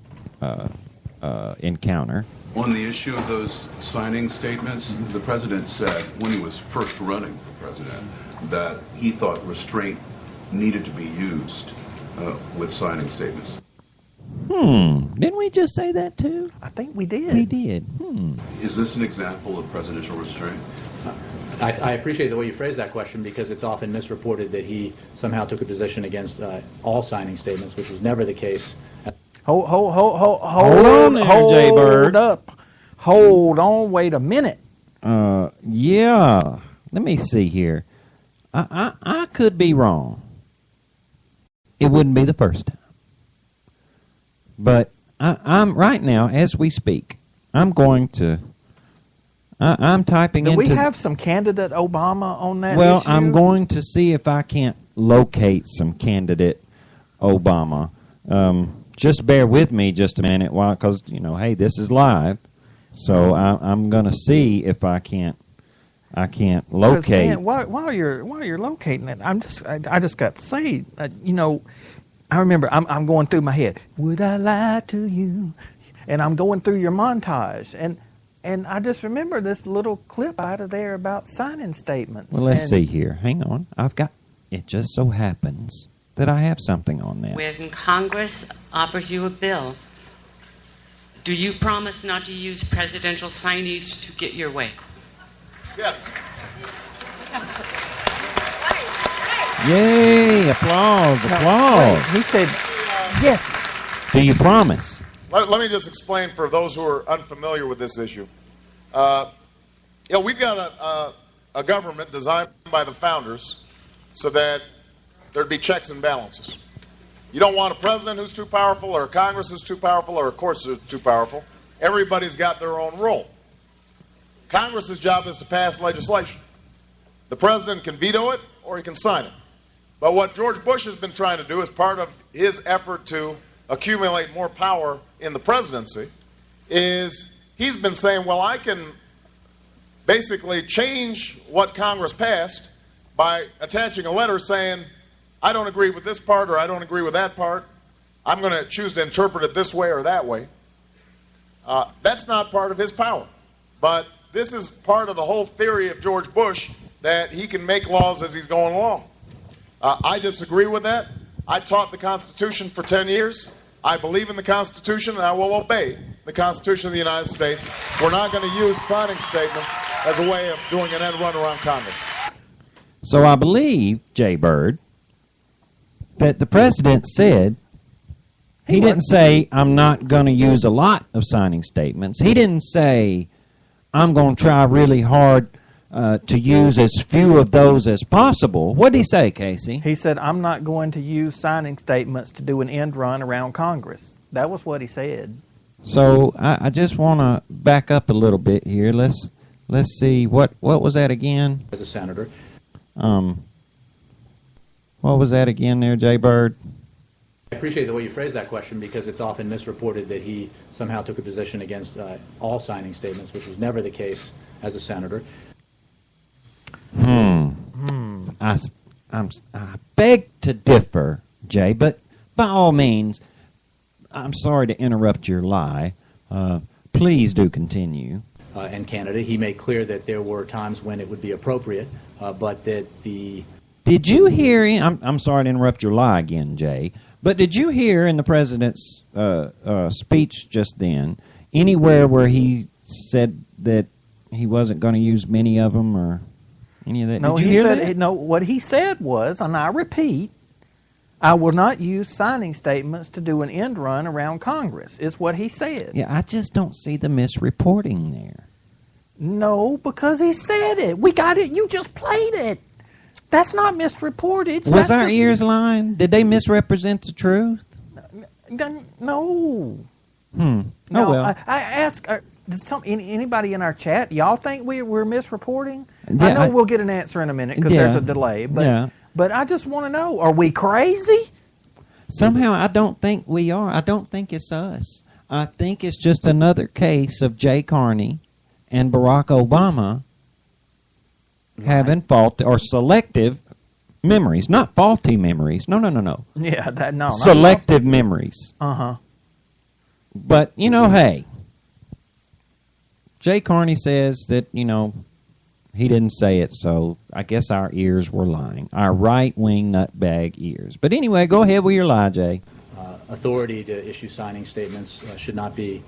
encounter. On the issue of those signing statements, the president said when he was first running for president that he thought restraint needed to be used with signing statements. Didn't we just say that too? I think we did. We did. Is this an example of presidential restraint? I appreciate the way you phrased that question because it's often misreported that he somehow took a position against all signing statements, which was never the case. Hold on there, Jay Bird. Up. Hold on. Wait a minute. Yeah. Let me see here. I could be wrong. It wouldn't be the first time. But I'm right now, as we speak, I'm typing Do into... we have some candidate Obama on that Well, issue? I'm going to see if I can't locate some candidate Obama. Just bear with me just a minute, because hey, this is live, so I'm going to see if I can't locate. Man, while you're locating it, I just got to say, I remember I'm going through my head. Would I lie to you? And I'm going through your montage, and I just remember this little clip out of there about signing statements. Well, let's see here. Hang on. It just so happens that I have something on that. When Congress offers you a bill, do you promise not to use presidential signage to get your way? Yes. Yay! Applause! Applause! He said, yes. Do you promise? Let me just explain for those who are unfamiliar with this issue. We've got a government designed by the founders so that there'd be checks and balances. You don't want a president who's too powerful, or a Congress who's too powerful, or a courts who's too powerful. Everybody's got their own role. Congress's job is to pass legislation. The president can veto it or he can sign it. But what George Bush has been trying to do as part of his effort to accumulate more power in the presidency is he's been saying, well, I can basically change what Congress passed by attaching a letter saying, I don't agree with this part or I don't agree with that part. I'm going to choose to interpret it this way or that way. That's not part of his power. But this is part of the whole theory of George Bush that he can make laws as he's going along. I disagree with that. I taught the Constitution for 10 years. I believe in the Constitution, and I will obey the Constitution of the United States. We're not going to use signing statements as a way of doing an end run around Congress. So I believe, Jay Bird, that the president said he didn't say, I'm not going to use a lot of signing statements. He didn't say, I'm going to try really hard to use as few of those as possible. What did he say, Casey? He said, I'm not going to use signing statements to do an end run around Congress. That was what he said. So I just want to back up a little bit here. Let's see, what was that again? As a senator. What was that again there, Jay Bird? I appreciate the way you phrased that question because it's often misreported that he somehow took a position against all signing statements, which was never the case as a senator. I beg to differ, Jay, but by all means, I'm sorry to interrupt your lie. Please do continue. And Canada, he made clear that there were times when it would be appropriate, but that the... Did you hear, I'm sorry to interrupt your lie again, Jay, but did you hear in the president's speech just then, anywhere where he said that he wasn't going to use many of them or any of that? No, did you hear that? No, what he said was, and I repeat, I will not use signing statements to do an end run around Congress, is what he said. Yeah, I just don't see the misreporting there. No, because he said it. We got it. You just played it. That's not misreported. Was our ears lying? Did they misrepresent the truth? No. Oh, No, well. I ask anybody in our chat, y'all think we're misreporting? Yeah, I know we'll get an answer in a minute because there's a delay. But I just want to know, are we crazy? Somehow I don't think we are. I don't think it's us. I think it's just another case of Jay Carney and Barack Obama having faulty or selective memories. Not faulty memories. No. Yeah, no. Selective memories. Uh-huh. But, hey, Jay Carney says that, he didn't say it, so I guess our ears were lying. Our right-wing nutbag ears. But anyway, go ahead with your lie, Jay. Authority to issue signing statements should not be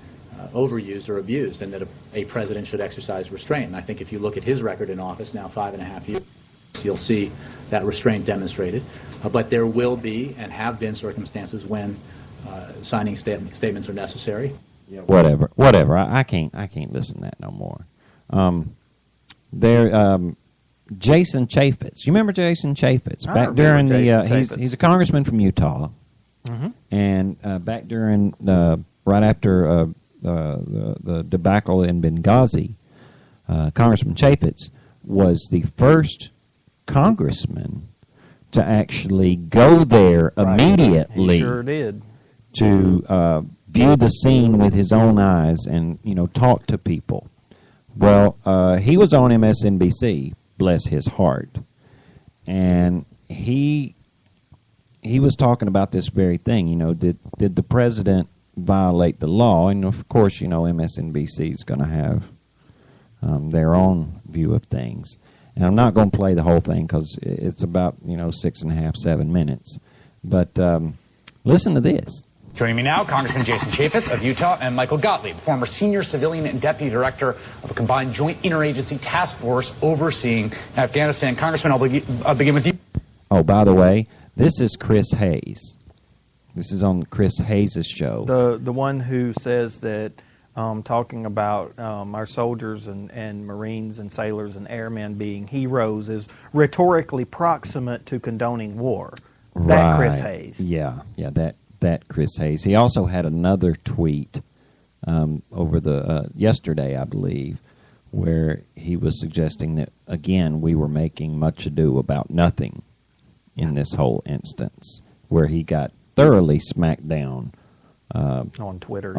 overused or abused, and that a president should exercise restraint. And I think if you look at his record in office, now 5.5 years, you'll see that restraint demonstrated. But there will be and have been circumstances when signing statements are necessary. Whatever. I can't listen to that no more. Jason Chaffetz. You remember Jason Chaffetz? Back during he's a congressman from Utah, and back during right after the debacle in Benghazi, Congressman Chaffetz was the first congressman to actually go there immediately. He sure did. To view the scene with his own eyes and talk to people. Well, he was on MSNBC, bless his heart, and he was talking about this very thing. Did the president violate the law? And of course, MSNBC is going to have their own view of things. And I'm not going to play the whole thing because it's about 6.5, 7 minutes. But listen to this. Joining me now, Congressman Jason Chaffetz of Utah and Michael Gottlieb, former senior civilian and deputy director of a combined joint interagency task force overseeing Afghanistan. Congressman, I'll begin with you. Oh, by the way, this is Chris Hayes. This is on Chris Hayes' show. The one who says that talking about our soldiers and Marines and sailors and airmen being heroes is rhetorically proximate to condoning war. Right. That Chris Hayes. Yeah, that Chris Hayes. He also had another tweet over the yesterday, I believe, where he was suggesting that, again, we were making much ado about nothing in this whole instance, where he got thoroughly smacked down on Twitter.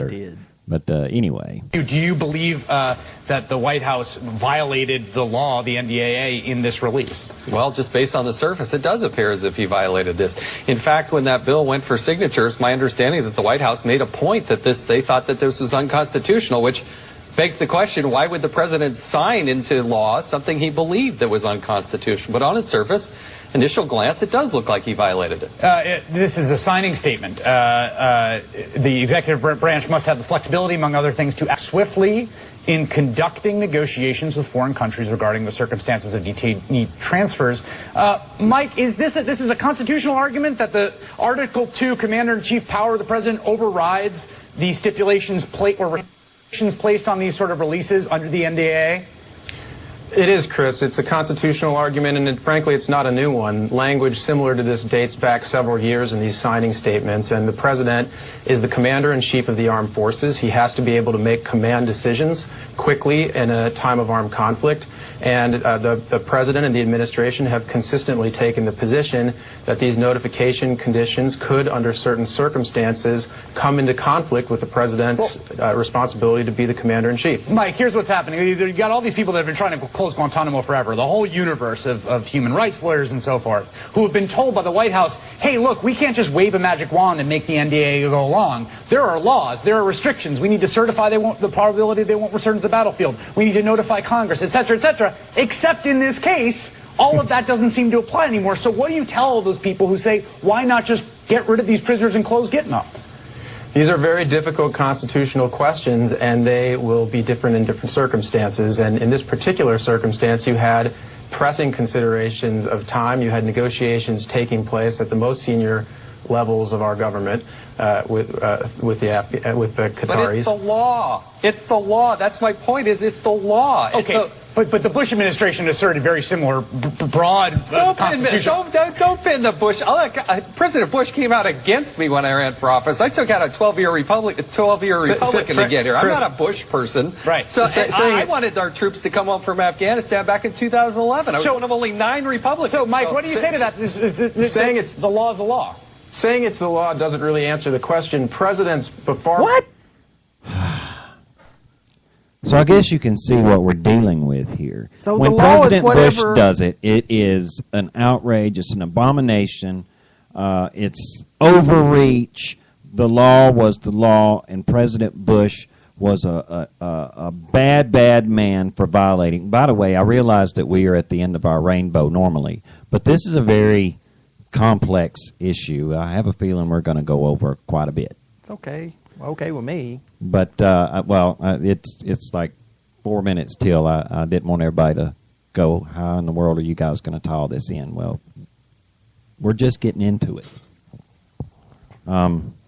He did. But anyway. Do you believe that the White House violated the law, the NDAA, in this release? Well, just based on the surface, it does appear as if he violated this. In fact, when that bill went for signatures, my understanding that the White House made a point that they thought that this was unconstitutional, which begs the question, why would the president sign into law something he believed that was unconstitutional? But on its surface, initial glance, it does look like he violated it. This is a signing statement. The executive branch must have the flexibility, among other things, to act swiftly in conducting negotiations with foreign countries regarding the circumstances of detainee transfers. Mike, is this is a constitutional argument that the Article 2 Commander-in-Chief power of the president overrides the stipulations placed on these sort of releases under the NDAA? It is, Chris. It's a constitutional argument, and frankly, it's not a new one. Language similar to this dates back several years in these signing statements, and the president is the commander-in-chief of the armed forces. He has to be able to make command decisions quickly in a time of armed conflict, And the President and the administration have consistently taken the position that these notification conditions could, under certain circumstances, come into conflict with the President's responsibility to be the Commander-in-Chief. Mike, here's what's happening. You've got all these people that have been trying to close Guantanamo forever, the whole universe of human rights lawyers and so forth, who have been told by the White House, hey, look, we can't just wave a magic wand and make the NDAA go along. There are laws. There are restrictions. We need to certify the probability they won't return to the battlefield. We need to notify Congress, et cetera, except in this case, all of that doesn't seem to apply anymore. So what do you tell those people who say, why not just get rid of these prisoners and close Gitmo? These are very difficult constitutional questions, and they will be different in different circumstances. And in this particular circumstance, you had pressing considerations of time. You had negotiations taking place at the most senior levels of our government with the Qataris. But it's the law. It's the law. That's my point. It's the law. Okay. But the Bush administration asserted very similar broad constitutional. Don't pin the Bush. President Bush came out against me when I ran for office. I took out a 12-year Republican to get here. I'm not a Bush person. Right. So I wanted our troops to come home from Afghanistan back in 2011. I was one of only 9 Republicans. So, Mike, what do you say to that? Saying it's the law is the law. Saying it's the law doesn't really answer the question. Presidents before... What? So I guess you can see what we're dealing with here. So when the law President is Bush does it, it is an outrage. It's an abomination. It's overreach. The law was the law, and President Bush was a bad man for violating. By the way, I realize that we are at the end of our rainbow normally, but this is a very complex issue. I have a feeling we're going to go over quite a bit. It's okay. Okay with me. But, it's like 4 minutes till. I didn't want everybody to go, how in the world are you guys going to tie all this in? Well, we're just getting into it.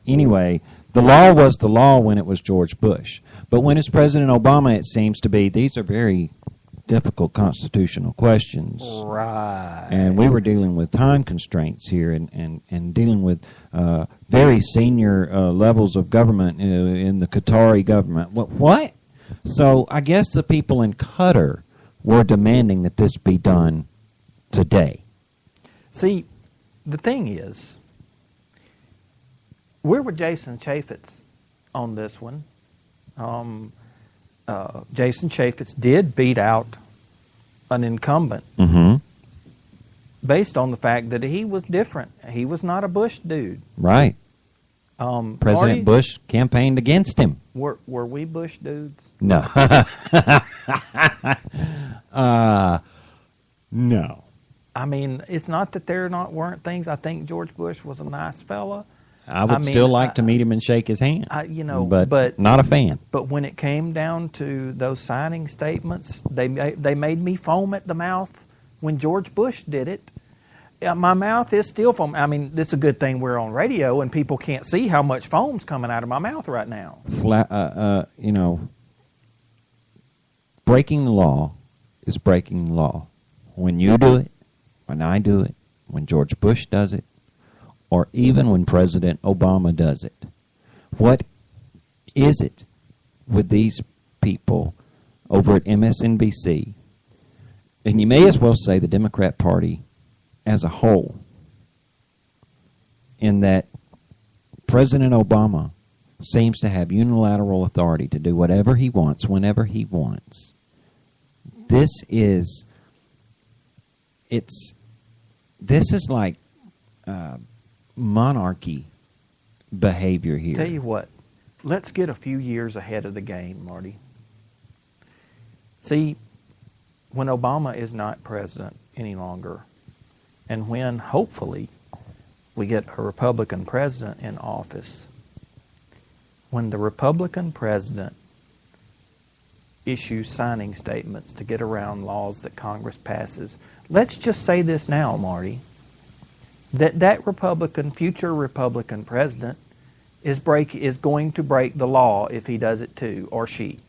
Anyway, the law was the law when it was George Bush. But when it's President Obama, it seems to be, these are very difficult constitutional questions. Right. And we were dealing with time constraints here and dealing with very senior levels of government in the Qatari government. What? So I guess the people in Qatar were demanding that this be done today. See, the thing is, we're with Jason Chaffetz on this one. Jason Chaffetz did beat out an incumbent based on the fact that he was different. He was not a Bush dude. Right. President Marty, Bush campaigned against him. Were we Bush dudes? No. No. I mean, it's not that there weren't things. I think George Bush was a nice fella. I would still like to meet him and shake his hand. But not a fan. But when it came down to those signing statements, they made me foam at the mouth when George Bush did it. My mouth is still foam. I mean, it's a good thing we're on radio and people can't see how much foam's coming out of my mouth right now. Breaking the law is breaking the law. When you do it, when I do it, when George Bush does it, or even when President Obama does it. What is it with these people over at MSNBC? And you may as well say the Democrat Party as a whole, in that President Obama seems to have unilateral authority to do whatever he wants, whenever he wants. This is like monarchy behavior here. Tell you what, let's get a few years ahead of the game, Marty. See, when Obama is not president any longer, and when, hopefully, we get a Republican president in office, when the Republican president issues signing statements to get around laws that Congress passes, let's just say this now, Marty, that future Republican president is going to break the law if he does it too, or she.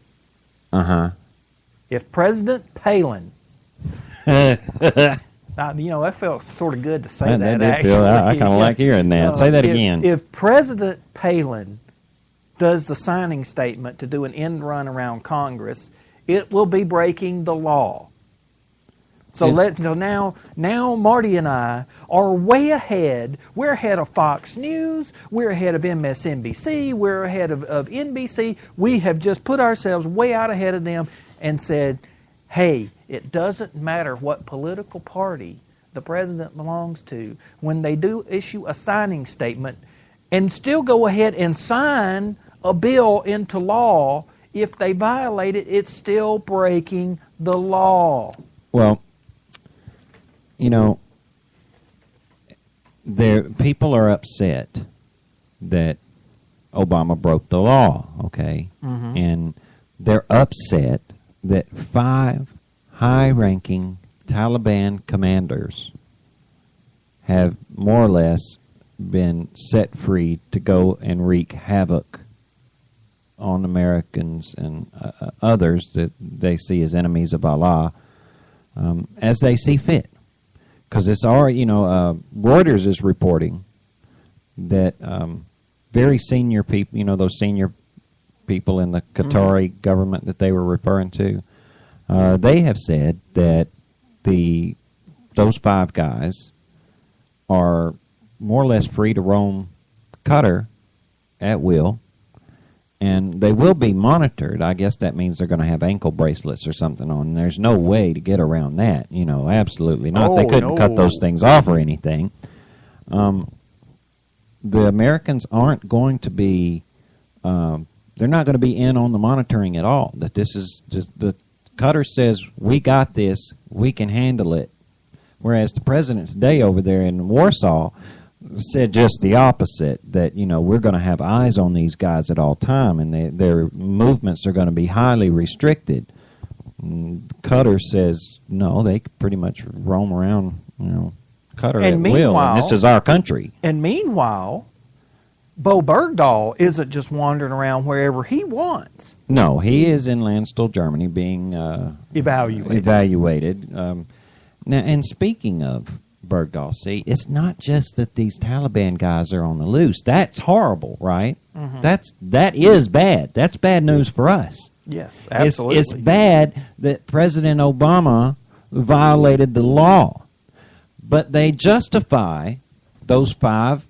If President Palin, now, that felt sort of good to say that. Actually, I kind of like hearing that. Say that again. If President Palin does the signing statement to do an end run around Congress, it will be breaking the law. So now Marty and I are way ahead. We're ahead of Fox News. We're ahead of MSNBC. We're ahead of NBC. We have just put ourselves way out ahead of them and said, hey, it doesn't matter what political party the president belongs to. When they do issue a signing statement and still go ahead and sign a bill into law, if they violate it, it's still breaking the law. Well, you know, people are upset that Obama broke the law, okay? Mm-hmm. And they're upset that 5 high-ranking Taliban commanders have more or less been set free to go and wreak havoc on Americans and others that they see as enemies of Allah as they see fit. Because it's already, Reuters is reporting that very senior people, those senior people in the Qatari government that they were referring to, they have said that those 5 guys are more or less free to roam Qatar at will, and they will be monitored. I guess that means they're going to have ankle bracelets or something on. There's no way to get around that, absolutely not. They couldn't cut those things off or anything. The Americans aren't going to be, they're not going to be in on the monitoring at all. That this is just, the Qatar says, we got this, we can handle it. Whereas the president today over there in Warsaw said just the opposite, that, we're going to have eyes on these guys at all time, and their movements are going to be highly restricted. Qatar says, no, they pretty much roam around, Qatar at will, and this is our country. And meanwhile, Bo Bergdahl isn't just wandering around wherever he wants. No, he is in Landstuhl, Germany, being evaluated. Now, and speaking of Bergdahl, see, it's not just that these Taliban guys are on the loose. That's horrible, right? Mm-hmm. That is bad. That's bad news for us. Yes, absolutely. It's bad that President Obama violated the law. But they justify those 5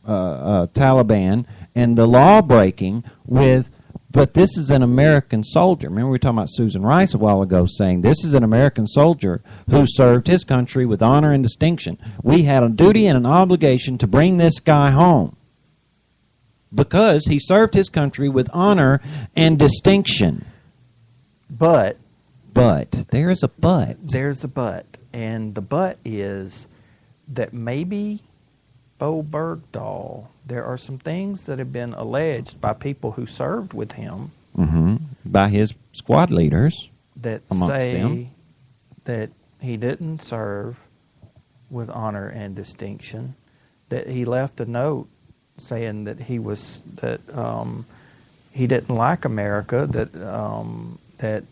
Taliban and the law breaking with, but this is an American soldier. Remember we were talking about Susan Rice a while ago saying this is an American soldier who served his country with honor and distinction. We had a duty and an obligation to bring this guy home because he served his country with honor and distinction. But there's a but. There's a but. And the but is that maybe Bo Bergdahl, there are some things that have been alleged by people who served with him. Mm-hmm. By his squad leaders. That amongst say them. That he didn't serve with honor and distinction. That he left a note saying that he didn't like America.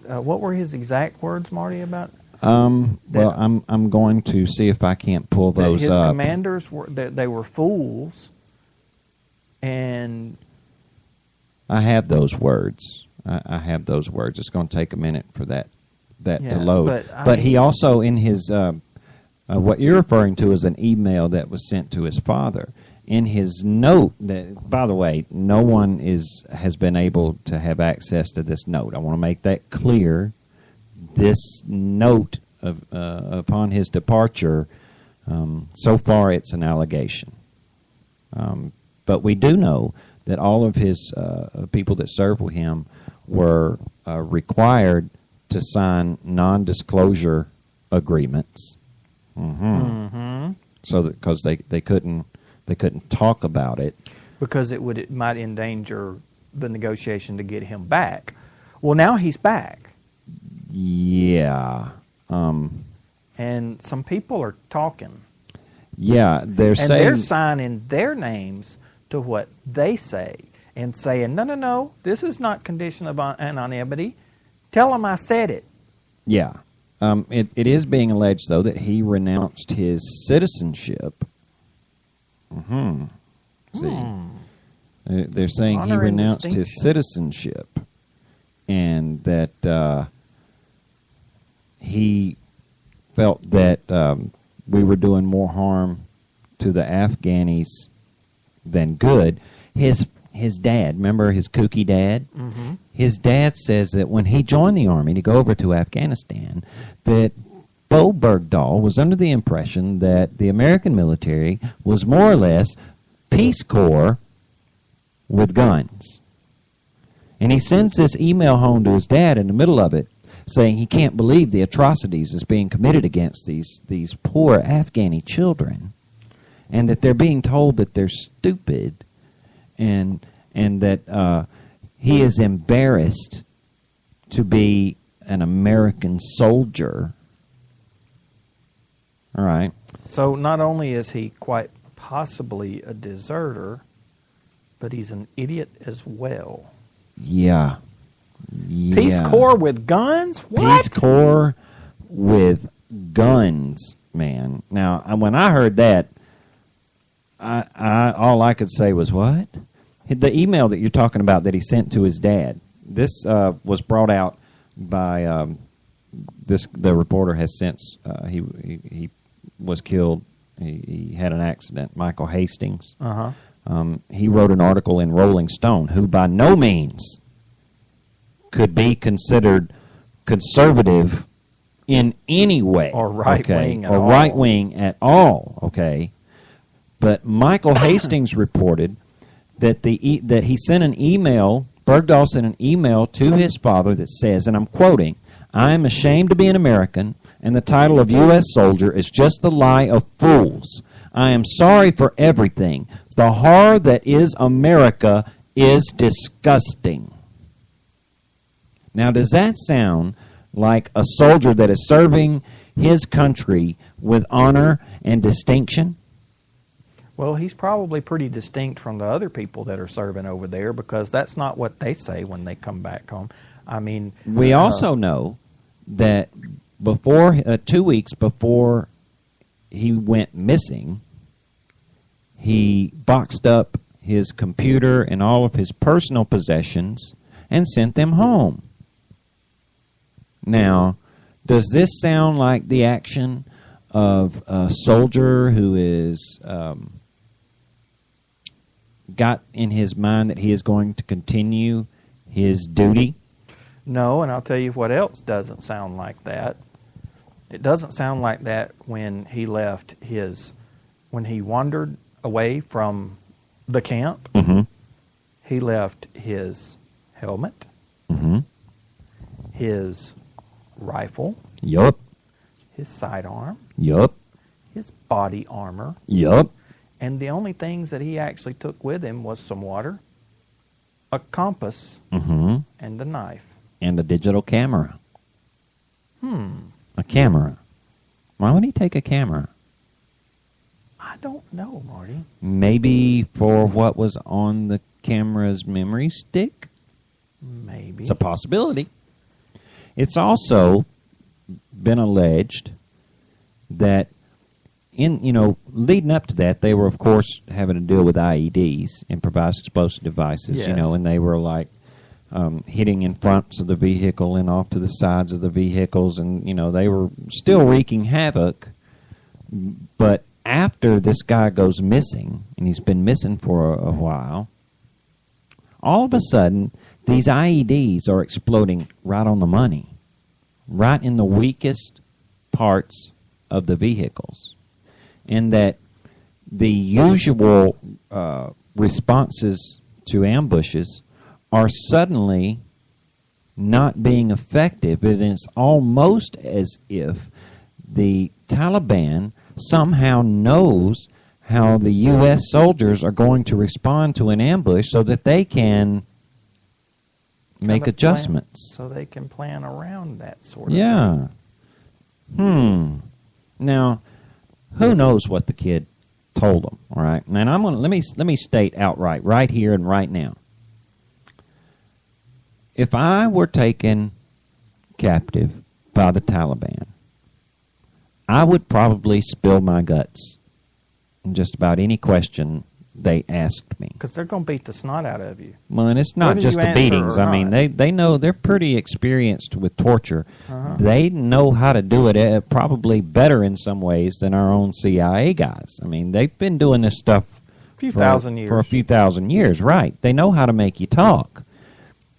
What were his exact words, Marty, about? Well, I'm going to see if I can't pull those his up. His commanders they were fools, and I have those words. I have those words. It's going to take a minute for that to load. But he also, in his what you're referring to is an email that was sent to his father. In his note, that, by the way, no one has been able to have access to this note. I want to make that clear. This note upon his departure, so far it's an allegation. But we do know that all of his people that served with him were required to sign non-disclosure agreements. Mm-hmm. Mm-hmm. So that because they couldn't talk about it because it might endanger the negotiation to get him back. Well, now he's back. Yeah. And some people are talking. Yeah, they're signing their names to what they say and saying, no, this is not condition of anonymity. Tell them I said it. Yeah. It is being alleged, though, that he renounced his citizenship. Mm-hmm. See, they're saying Honor he renounced his citizenship, and that he felt that we were doing more harm to the Afghanis than good. His dad, remember his kooky dad? Mm-hmm. His dad says that when he joined the Army to go over to Afghanistan, that Bo Bergdahl was under the impression that the American military was more or less Peace Corps with guns. And he sends this email home to his dad in the middle of it, saying he can't believe the atrocities that's being committed against these poor Afghani children, and that they're being told that they're stupid, and that he is embarrassed to be an American soldier. All right. So not only is he quite possibly a deserter, but he's an idiot as well. Yeah. Peace Corps with guns? What? Peace Corps with guns, man. Now, when I heard that, I all I could say was, what? The email that you're talking about that he sent to his dad, this was brought out by the reporter has since, he was killed. He had an accident, Michael Hastings. Uh-huh. He wrote an article in Rolling Stone, who by no means could be considered conservative in any way. Or right-wing or right-wing at all, okay? But Michael Hastings reported that that he sent an email, Bergdahl sent an email to his father that says, and I'm quoting, "I am ashamed to be an American, and the title of U.S. soldier is just the lie of fools. I am sorry for everything. The horror that is America is disgusting." Now, does that sound like a soldier that is serving his country with honor and distinction? Well, he's probably pretty distinct from the other people that are serving over there, because that's not what they say when they come back home. I mean, we also know that before 2 weeks before he went missing, he boxed up his computer and all of his personal possessions and sent them home. Now, does this sound like the action of a soldier who is got in his mind that he is going to continue his duty? No, and I'll tell you what else doesn't sound like that. It doesn't sound like that when he left when he wandered away from the camp. Mm-hmm. He left his helmet, Mm-hmm. his rifle, Yup. his sidearm, Yup. his body armor. Yup. And the only things that he actually took with him was some water, a compass, Mm-hmm. and a knife. And a digital camera. A camera. Why would he take a camera? I don't know, Marty. Maybe for what was on the camera's memory stick? Maybe. It's a possibility. It's also been alleged that leading up to that, they were, of course, having to deal with IEDs, improvised explosive devices, Yes. and they were like hitting in fronts of the vehicle and off to the sides of the vehicles, and, they were still wreaking havoc. But after this guy goes missing, and he's been missing for a while, all of a sudden, these IEDs are exploding right on the money, right in the weakest parts of the vehicles. And that the usual responses to ambushes are suddenly not being effective. And it's almost as if the Taliban somehow knows how the U.S. soldiers are going to respond to an ambush so that they can make adjustments. So they can plan around that sort of Yeah. thing. Now, who knows what the kid told him? All right, and I'm gonna let me state outright, right here and right now. If I were taken captive by the Taliban, I would probably spill my guts in just about any question they asked me. Because they're going to beat the snot out of you. Well, and it's not Whether just you the answer beatings. or I mean, not. they know they're pretty experienced with torture. Uh-huh. They know how to do it probably better in some ways than our own CIA guys. I mean, they've been doing this stuff For a few thousand years, right? They know how to make you talk.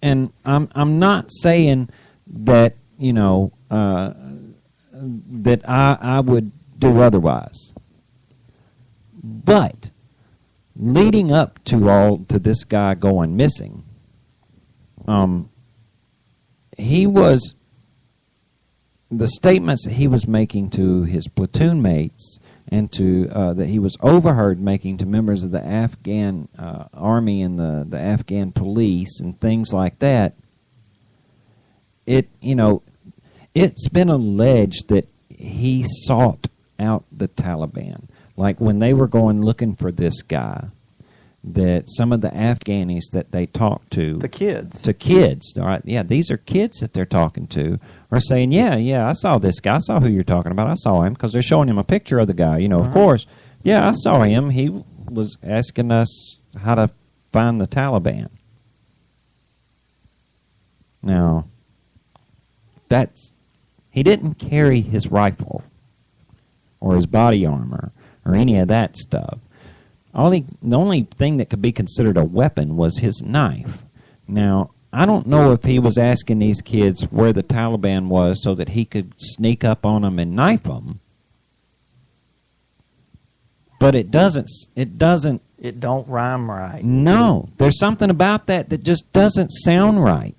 And I'm not saying that, you know, that I would do otherwise. But leading up to this guy going missing, the statements that he was making to his platoon mates and that he was overheard making to members of the Afghan army and the Afghan police and things like that, it's been alleged that he sought out the Taliban. Like when they were going looking for this guy, that some of the Afghanis that they talked to... The kids. To kids, all right? Yeah, these are kids that they're talking to, are saying, yeah, I saw this guy. I saw who you're talking about. I saw him, because they're showing him a picture of the guy. You know, of course. Yeah, I saw him. He was asking us how to find the Taliban. Now, he didn't carry his rifle or his body armor or any of that stuff. The only thing that could be considered a weapon was his knife. Now, I don't know if he was asking these kids where the Taliban was so that he could sneak up on them and knife them. But it don't rhyme right. No, there's something about that just doesn't sound right.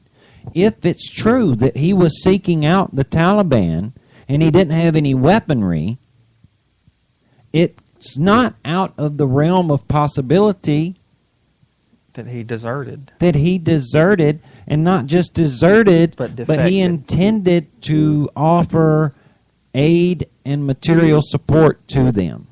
If it's true that he was seeking out the Taliban and he didn't have any weaponry, it's not out of the realm of possibility that he deserted. And not just deserted, but he defected. intended to offer aid and material support to them.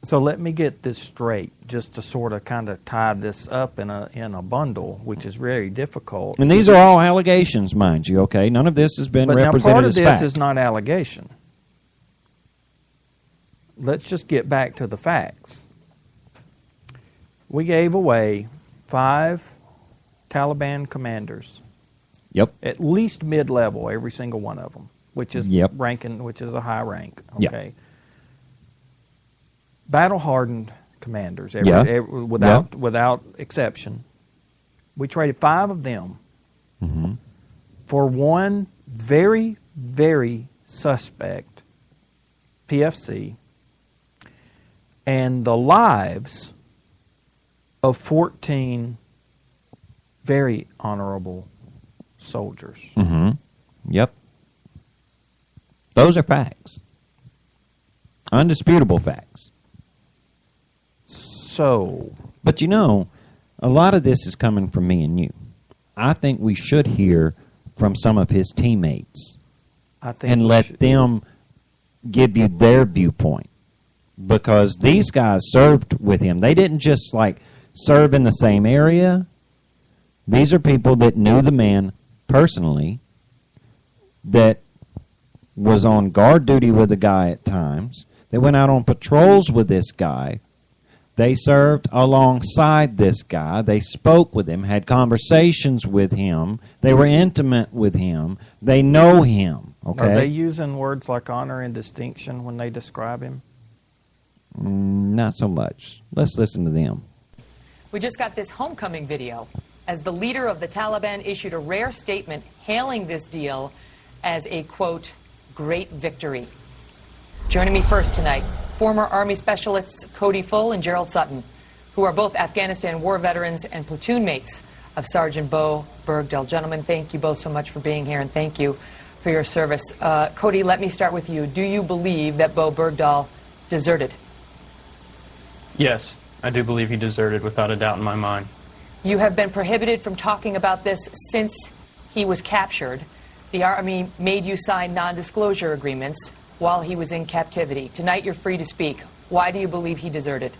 So let me get this straight, just to sort of kind of tie this up in a bundle, which is very difficult. And these are all allegations, mind you, okay? None of this has been represented as fact. Now, part of this is not allegation. Let's just get back to the facts. We gave away 5 Taliban commanders. Yep. At least mid-level, every single one of them, which is which is a high rank. Okay. Yep. Battle-hardened commanders, without exception. We traded 5 of them for one very, very suspect PFC and the lives of 14 very honorable soldiers. Yep. Those are facts. Undisputable facts. So... But you know, a lot of this is coming from me and you. I think we should hear from some of his teammates and let them give you their viewpoint. Because these guys served with him. They didn't just, serve in the same area. These are people that knew the man personally, that was on guard duty with the guy at times. They went out on patrols with this guy. They served alongside this guy. They spoke with him, had conversations with him. They were intimate with him. They know him. Okay? Are they using words like honor and distinction when they describe him? Not so much. Let's listen to them. We just got this homecoming video as the leader of the Taliban issued a rare statement hailing this deal as a, quote, great victory. Joining me first tonight, former Army specialists Cody Full and Gerald Sutton, who are both Afghanistan war veterans and platoon mates of Sergeant Bo Bergdahl. Gentlemen, thank you both so much for being here, and thank you for your service. Cody, let me start with you. Do you believe that Bo Bergdahl deserted? Yes, I do believe he deserted, without a doubt in my mind. You have been prohibited from talking about this since he was captured. The Army made you sign non-disclosure agreements while he was in captivity. Tonight you're free to speak. Why do you believe he deserted?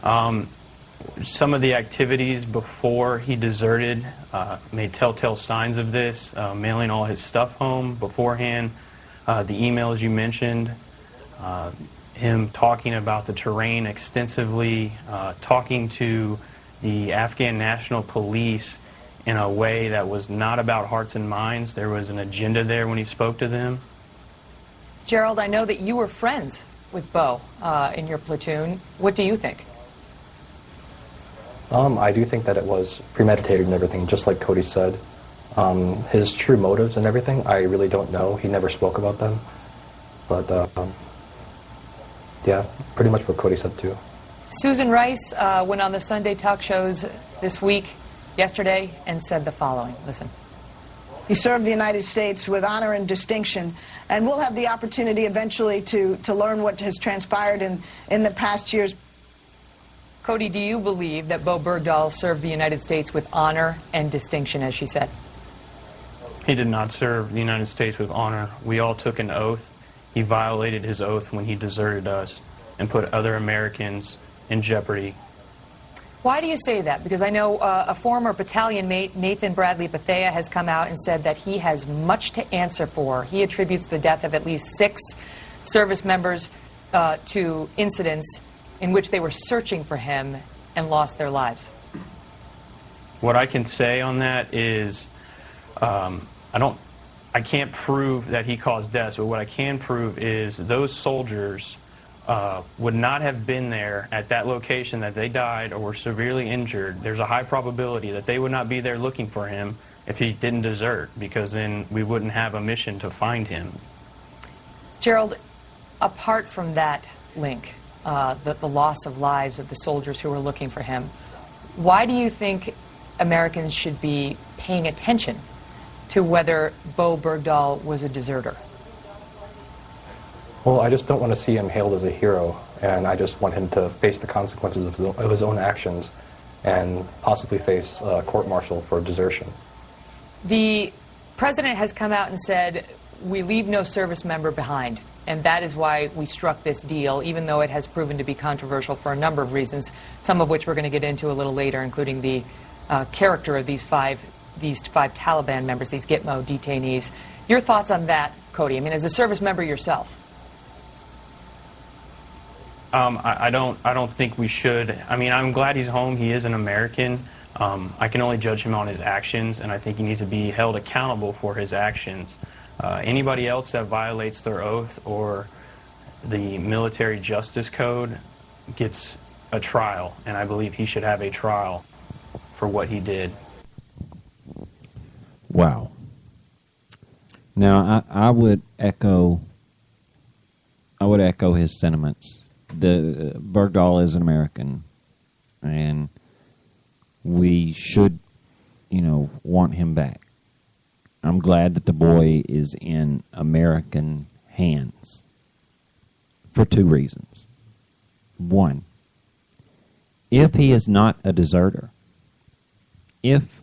Some of the activities before he deserted made telltale signs of this, mailing all his stuff home beforehand, the emails you mentioned, him talking about the terrain extensively, talking to the Afghan National Police in a way that was not about hearts and minds. There was an agenda there when he spoke to them. Gerald, I know that you were friends with Bo in your platoon. What do you think? I do think that it was premeditated and everything, just like Cody said. His true motives and everything, I really don't know. He never spoke about them. But, yeah, pretty much what Cody said, too. Susan Rice went on the Sunday talk shows this week, yesterday, and said the following. Listen. He served the United States with honor and distinction, and we'll have the opportunity eventually to learn what has transpired in the past years. Cody, do you believe that Bo Bergdahl served the United States with honor and distinction, as she said? He did not serve the United States with honor. We all took an oath. He violated his oath when he deserted us and put other Americans in jeopardy. Why do you say that? Because I know a former battalion mate, Nathan Bradley Bethea, has come out and said that he has much to answer for. He attributes the death of at least 6 service members to incidents in which they were searching for him and lost their lives. What I can say on that is I can't prove that he caused deaths, but what I can prove is those soldiers would not have been there at that location that they died or were severely injured. There's a high probability that they would not be there looking for him if he didn't desert, because then we wouldn't have a mission to find him. Gerald, apart from that link, the loss of lives of the soldiers who were looking for him, why do you think Americans should be paying attention to whether Bo Bergdahl was a deserter? Well, I just don't want to see him hailed as a hero, and I just want him to face the consequences of his own actions and possibly face court-martial for desertion. The president has come out and said, we leave no service member behind, and that is why we struck this deal, even though it has proven to be controversial for a number of reasons, some of which we're going to get into a little later, including the character of these five Taliban members, these Gitmo detainees. Your thoughts on that, Cody? I mean, as a service member yourself. I don't think we should. I mean, I'm glad he's home. He is an American. I can only judge him on his actions, and I think he needs to be held accountable for his actions. Anybody else that violates their oath or the military justice code gets a trial, and I believe he should have a trial for what he did. Wow. Now, I would echo his sentiments. The Bergdahl is an American, and we should, want him back. I'm glad that the boy is in American hands for 2 reasons. 1, if he is not a deserter, if,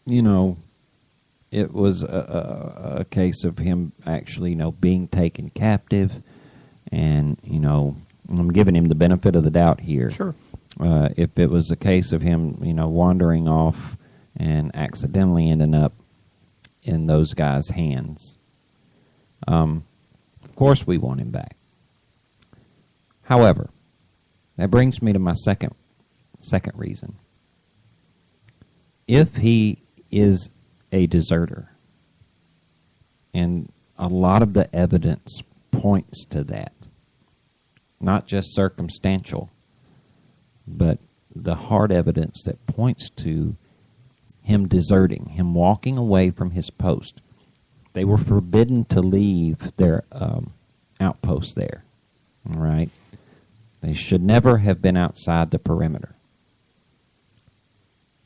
it was a case of him actually, being taken captive, and, I'm giving him the benefit of the doubt here. Sure. If it was a case of him, wandering off and accidentally ending up in those guys' hands, of course we want him back. However, that brings me to my second reason. If he is a deserter, and a lot of the evidence points to that, not just circumstantial, but the hard evidence that points to him deserting, him walking away from his post. They were forbidden to leave their outpost there, all right? They should never have been outside the perimeter.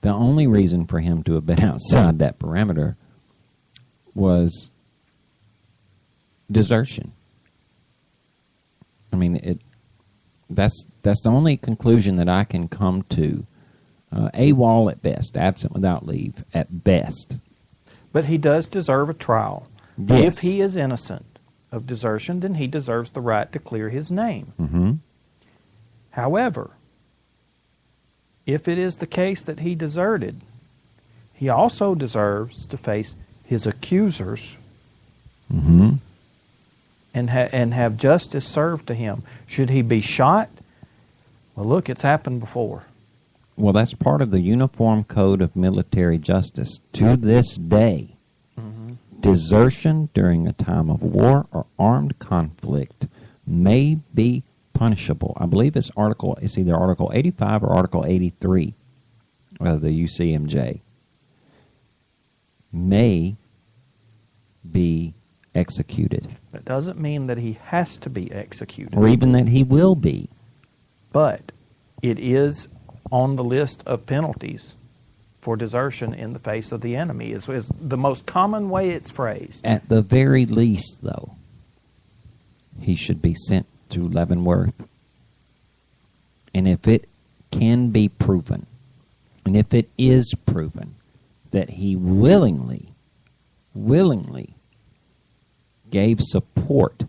The only reason for him to have been outside that perimeter was desertion. I mean, that's the only conclusion that I can come to. AWOL at best, absent without leave at best. But he does deserve a trial. Yes. If he is innocent of desertion, then he deserves the right to clear his name. Mm-hmm. However, if it is the case that he deserted, he also deserves to face his accusers mm-hmm. and have justice served to him. Should he be shot? Well, look, it's happened before. Well, that's part of the Uniform Code of Military Justice. To this day, desertion during a time of war or armed conflict may be punishable. I believe it's either Article 85 or Article 83 of the UCMJ. May be executed. That doesn't mean that he has to be executed. Or even that he will be. But it is on the list of penalties for desertion in the face of the enemy, is the most common way it's phrased. At the very least, though, he should be sent to Leavenworth. And if it can be proven, and if it is proven that he willingly gave support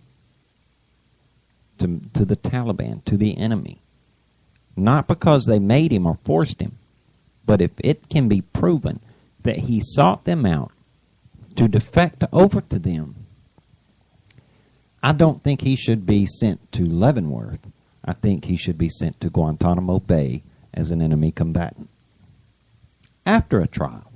to the Taliban, to the enemy, not because they made him or forced him, but if it can be proven that he sought them out to defect over to them, I don't think he should be sent to Leavenworth. I think he should be sent to Guantanamo Bay as an enemy combatant after a trial.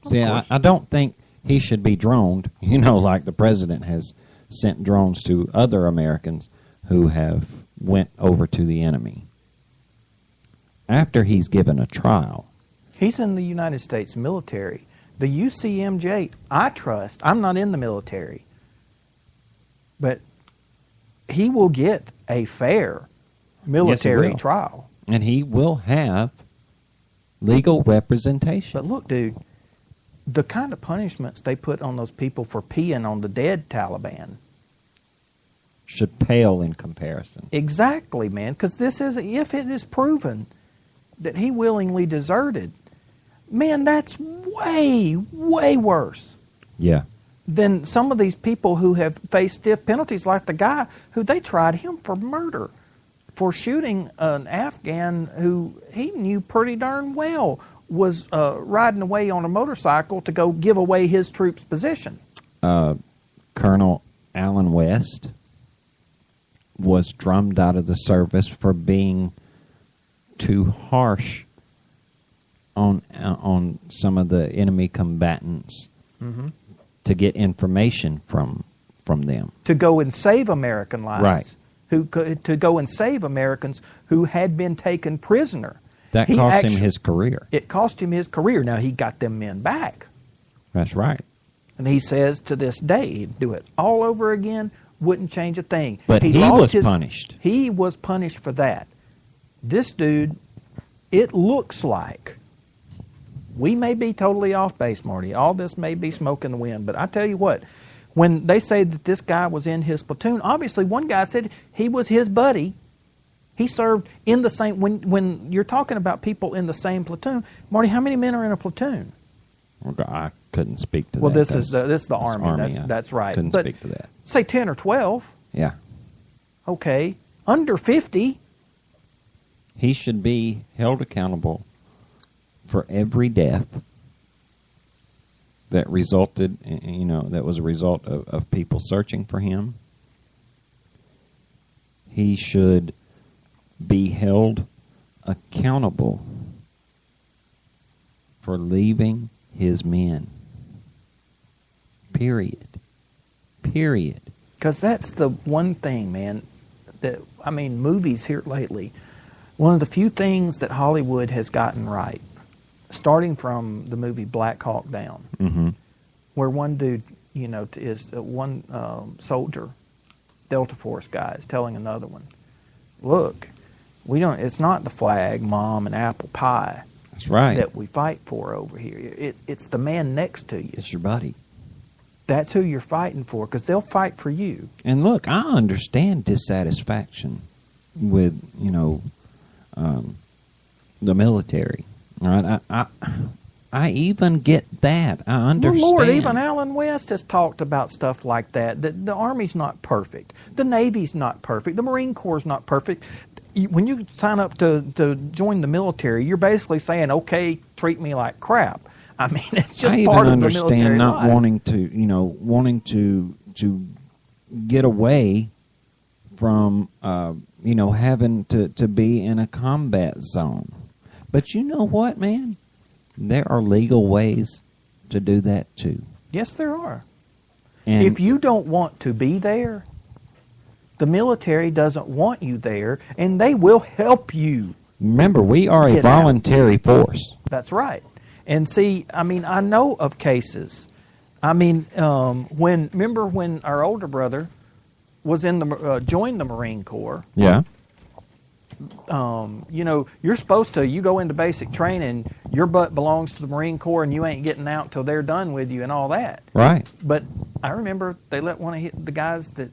See, I don't think he should be droned, like the president has sent drones to other Americans who have went over to the enemy. After he's given a trial. He's in the United States military. The UCMJ, I trust. I'm not in the military. But he will get a fair military trial. And he will have legal representation. But look, dude, the kind of punishments they put on those people for peeing on the dead Taliban should pale in comparison. Exactly, man, because if it is proven that he willingly deserted, man, that's way, way worse. Yeah. Than some of these people who have faced stiff penalties, like the guy who they tried him for murder, for shooting an Afghan who he knew pretty darn well was riding away on a motorcycle to go give away his troops' position. Colonel Allen West was drummed out of the service for being too harsh on some of the enemy combatants to get information from them. To go and save American lives. Right. To go and save Americans who had been taken prisoner. That cost him his career. It cost him his career. Now, he got them men back. That's right. And he says to this day, he'd do it all over again, wouldn't change a thing. But he was punished. He was punished for that. This dude, it looks like, we may be totally off base, Marty. All this may be smoke in the wind. But I tell you what, when they say that this guy was in his platoon, obviously one guy said he was his buddy. He served in the same, when you're talking about people in the same platoon, Marty, how many men are in a platoon? I couldn't speak to that. Well, this is the Army. That's right. Couldn't speak to that. Say 10 or 12. Yeah. Okay. Under 50. He should be held accountable for every death that resulted, that was a result of people searching for him. He should be held accountable for leaving his men. Period. Because that's the one thing, man, movies here lately, one of the few things that Hollywood has gotten right, starting from the movie Black Hawk Down, where one dude, is one soldier, Delta Force guy, is telling another one, look, it's not the flag, mom, and apple pie. That's right. That we fight for over here. It's the man next to you. It's your buddy. That's who you're fighting for, because they'll fight for you. And look, I understand dissatisfaction with, the military. All right, I even get that. I understand. Well, Lord, even Allen West has talked about stuff like that. The Army's not perfect. The Navy's not perfect. The Marine Corps' not perfect. When you sign up to join the military, you're basically saying, okay, treat me like crap. I mean, it's just part of the military life. I even understand not wanting to get away from, having to be in a combat zone. But you know what, man? There are legal ways to do that, too. Yes, there are. And if you don't want to be there, the military doesn't want you there, and they will help you. Remember, we are a voluntary force. That's right. And see, I mean, I know of cases. I mean, remember when our older brother was in the joined the Marine Corps? Yeah. You're supposed to. You go into basic training. Your butt belongs to the Marine Corps, and you ain't getting out till they're done with you and all that. Right. But I remember they let one of the guys that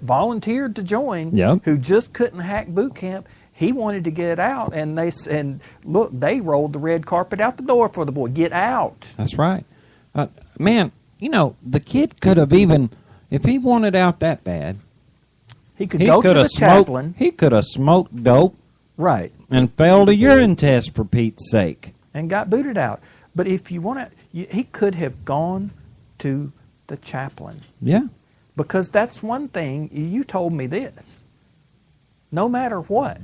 volunteered to join, Yep. who just couldn't hack boot camp. He wanted to get out, and they rolled the red carpet out the door for the boy. Get out. That's right. Man, the kid could have even, if he wanted out that bad, he could go to the chaplain. He could have smoked dope. Right. And failed a urine test, for Pete's sake. And got booted out. But if you want to, he could have gone to the chaplain. Yeah. Because that's one thing, you told me this. No matter what,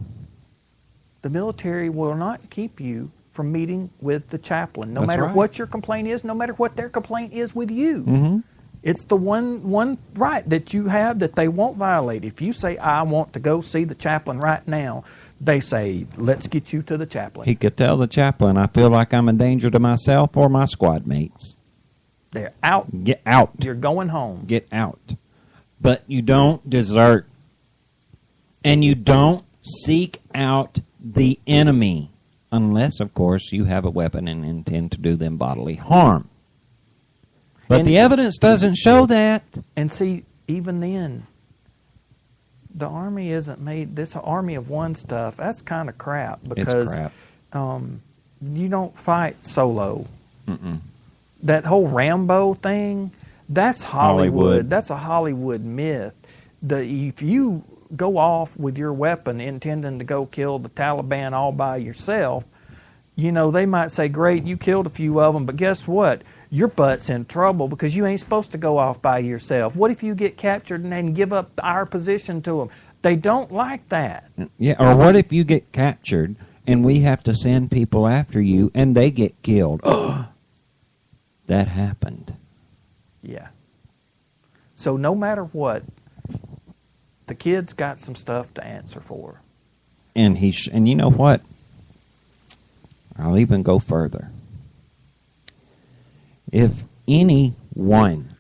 the military will not keep you from meeting with the chaplain. No matter what your complaint is, no matter what their complaint is with you. Mm-hmm. It's the one right that you have that they won't violate. If you say, I want to go see the chaplain right now, they say, let's get you to the chaplain. He could tell the chaplain, I feel like I'm a danger to myself or my squad mates. They're out. Get out. You're going home. Get out. But you don't desert. And you don't seek out the enemy. Unless, of course, you have a weapon and intend to do them bodily harm. But the evidence doesn't show that. And see, even then, the Army isn't made, this Army of One stuff, that's kind of crap. Because it's crap. You don't fight solo. Mm-mm. That whole Rambo thing, that's Hollywood. Hollywood. That's a Hollywood myth. If you go off with your weapon intending to go kill the Taliban all by yourself, they might say, great, you killed a few of them, but guess what? Your butt's in trouble because you ain't supposed to go off by yourself. What if you get captured and then give up our position to them? They don't like that. Yeah, or what if you get captured and we have to send people after you and they get killed? That happened. Yeah. So no matter what, the kid's got some stuff to answer for. And and you know what? I'll even go further. If any one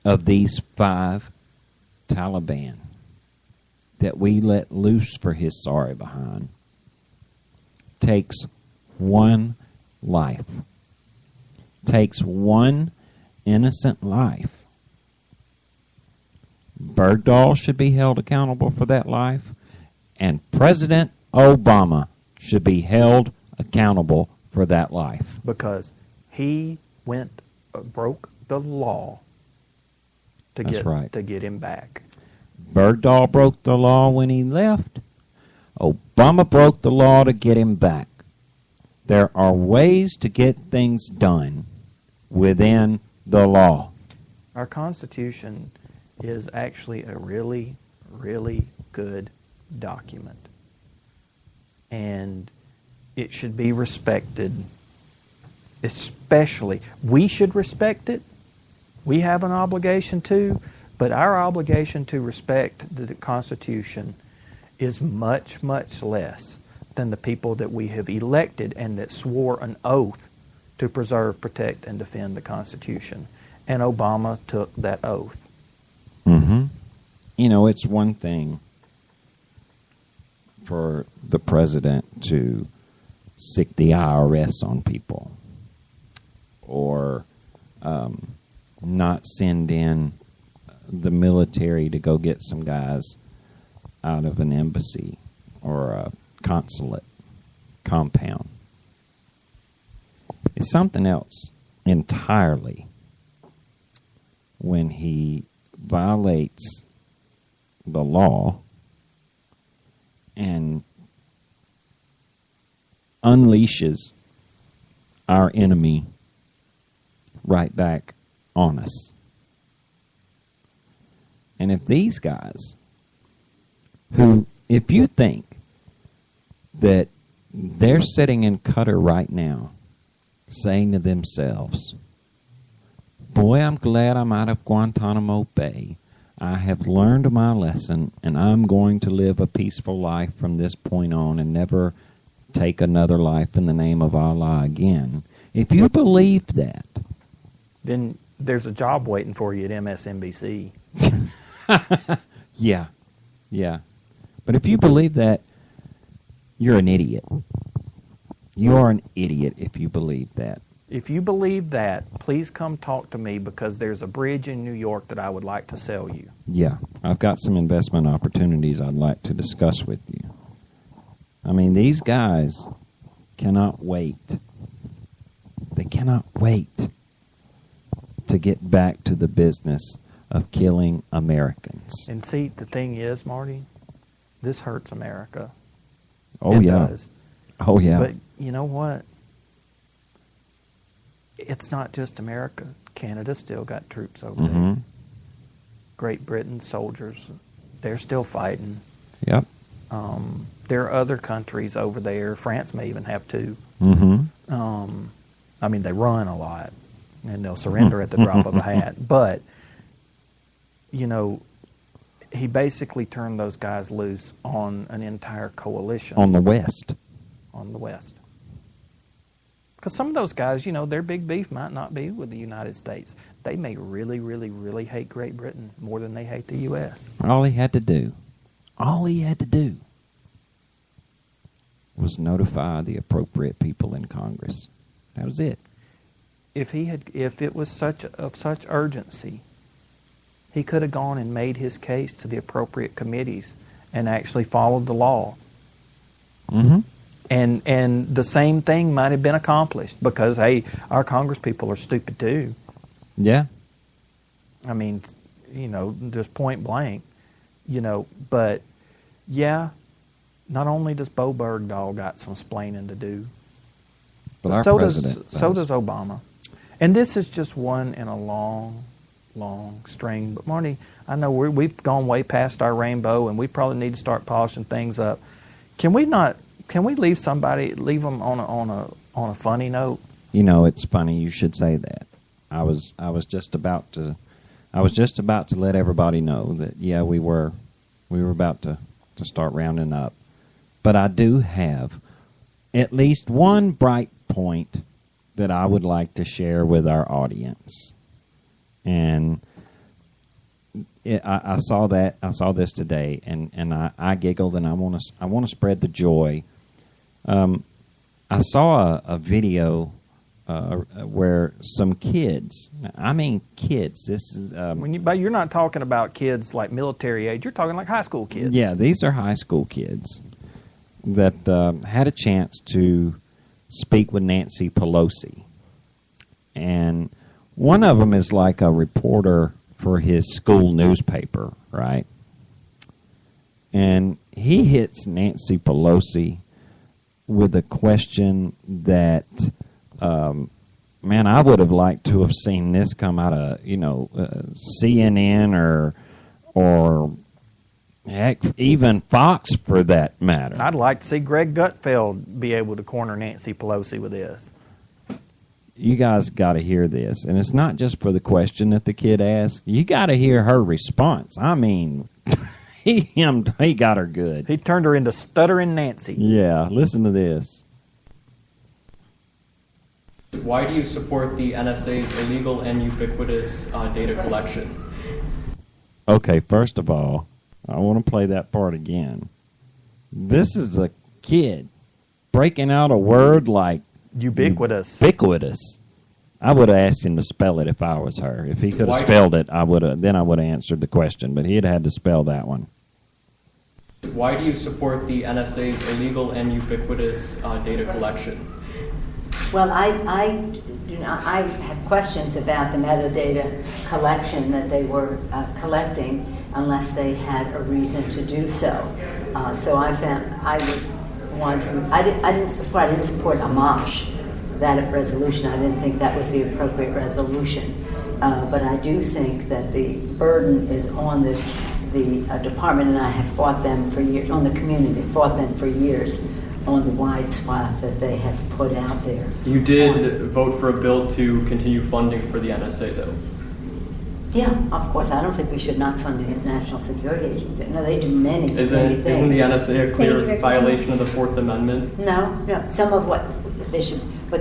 of these 5 Taliban that we let loose for his sorry behind takes one life, takes one innocent life, Bergdahl should be held accountable for that life, and President Obama should be held accountable for that life. Because he broke the law to get him back. Bergdahl broke the law when he left. Obama broke the law to get him back. There are ways to get things done within the law. Our Constitution is actually a really, really good document. And it should be respected. Especially, we should respect it. We have an obligation to, but our obligation to respect the Constitution is much, much less than the people that we have elected and that swore an oath to preserve, protect, and defend the Constitution. And Obama took that oath. Mm-hmm. It's one thing for the president to sick the IRS on people or not send in the military to go get some guys out of an embassy or a consulate compound. It's something else entirely when he violates the law and unleashes our enemy right back on us. And if these guys, who, if you think that they're sitting in Qatar right now saying to themselves, boy, I'm glad I'm out of Guantanamo Bay. I have learned my lesson, and I'm going to live a peaceful life from this point on and never take another life in the name of Allah again. If you believe that, then there's a job waiting for you at MSNBC. Yeah. But if you believe that, you're an idiot. You are an idiot if you believe that. If you believe that, please come talk to me, because there's a bridge in New York that I would like to sell you. Yeah, I've got some investment opportunities I'd like to discuss with you. I mean, these guys cannot wait. They cannot wait to get back to the business of killing Americans. And see, the thing is, Marty, this hurts America. Oh, It yeah. does. Oh, yeah. But you know what? It's not just America. Canada still got troops over there. Great Britain soldiers, they're still fighting. Yep. There are other countries over there. France may even have two. I mean, they run a lot, and they'll surrender at the drop of a hat. But, you know, he basically turned those guys loose on an entire coalition. On the West. On the West. Because some of those guys, you know, their big beef might not be with the United States. They may really, really, really hate Great Britain more than they hate the U.S. All he had to do was notify the appropriate people in Congress. That was it. If it was of such urgency, he could have gone and made his case to the appropriate committees and actually followed the law. And the same thing might have been accomplished, because, hey, our Congress people are stupid too. Yeah. I mean, you know, just point blank, you know. But, yeah, not only does Bo Bergdahl got some splaining to do, but our so president so does Obama. And this is just one in a long, long string. But, Marty, I know we've gone way past our rainbow, and we probably need to start polishing things up. Can we leave them on a funny note? You know, it's funny you should say that. I was just about to let everybody know that, yeah, we were about to start rounding up. But I do have at least one bright point that I would like to share with our audience. And I saw this today, and I giggled, and I want to spread the joy. I saw a video where some kids, I mean kids, this is... but you're not talking about kids like military age, you're talking like high school kids. Yeah, these are high school kids that had a chance to speak with Nancy Pelosi. And one of them is like a reporter for his school newspaper, right? And he hits Nancy Pelosi with a question that, man, I would have liked to have seen this come out of, CNN or heck, even Fox for that matter. I'd like to see Greg Gutfeld be able to corner Nancy Pelosi with this. You guys got to hear this. And it's not just for the question that the kid asked. You got to hear her response. I mean, he got her good. He turned her into Stuttering Nancy. Yeah, listen to this. Why do you support the NSA's illegal and ubiquitous data collection? Okay, first of all, I want to play that part again. This is a kid breaking out a word like ubiquitous. Ubiquitous. I would have asked him to spell it if I was her. If he could have spelled it, I would have answered the question. But he'd had to spell that one. Why do you support the NSA's illegal and ubiquitous data collection? Well, I have questions about the metadata collection that they were collecting, unless they had a reason to do so. So I was one who I didn't support Amash, that resolution. I didn't think that was the appropriate resolution. But I do think that the burden is on the department, and I have fought them for years, on the community, fought them for years on the wide swath that they have put out there. You did vote for a bill to continue funding for the NSA, though. Yeah, of course. I don't think we should not fund the National Security Agency. No, they do many things. Isn't the NSA a clear violation of the Fourth Amendment? No. Some of what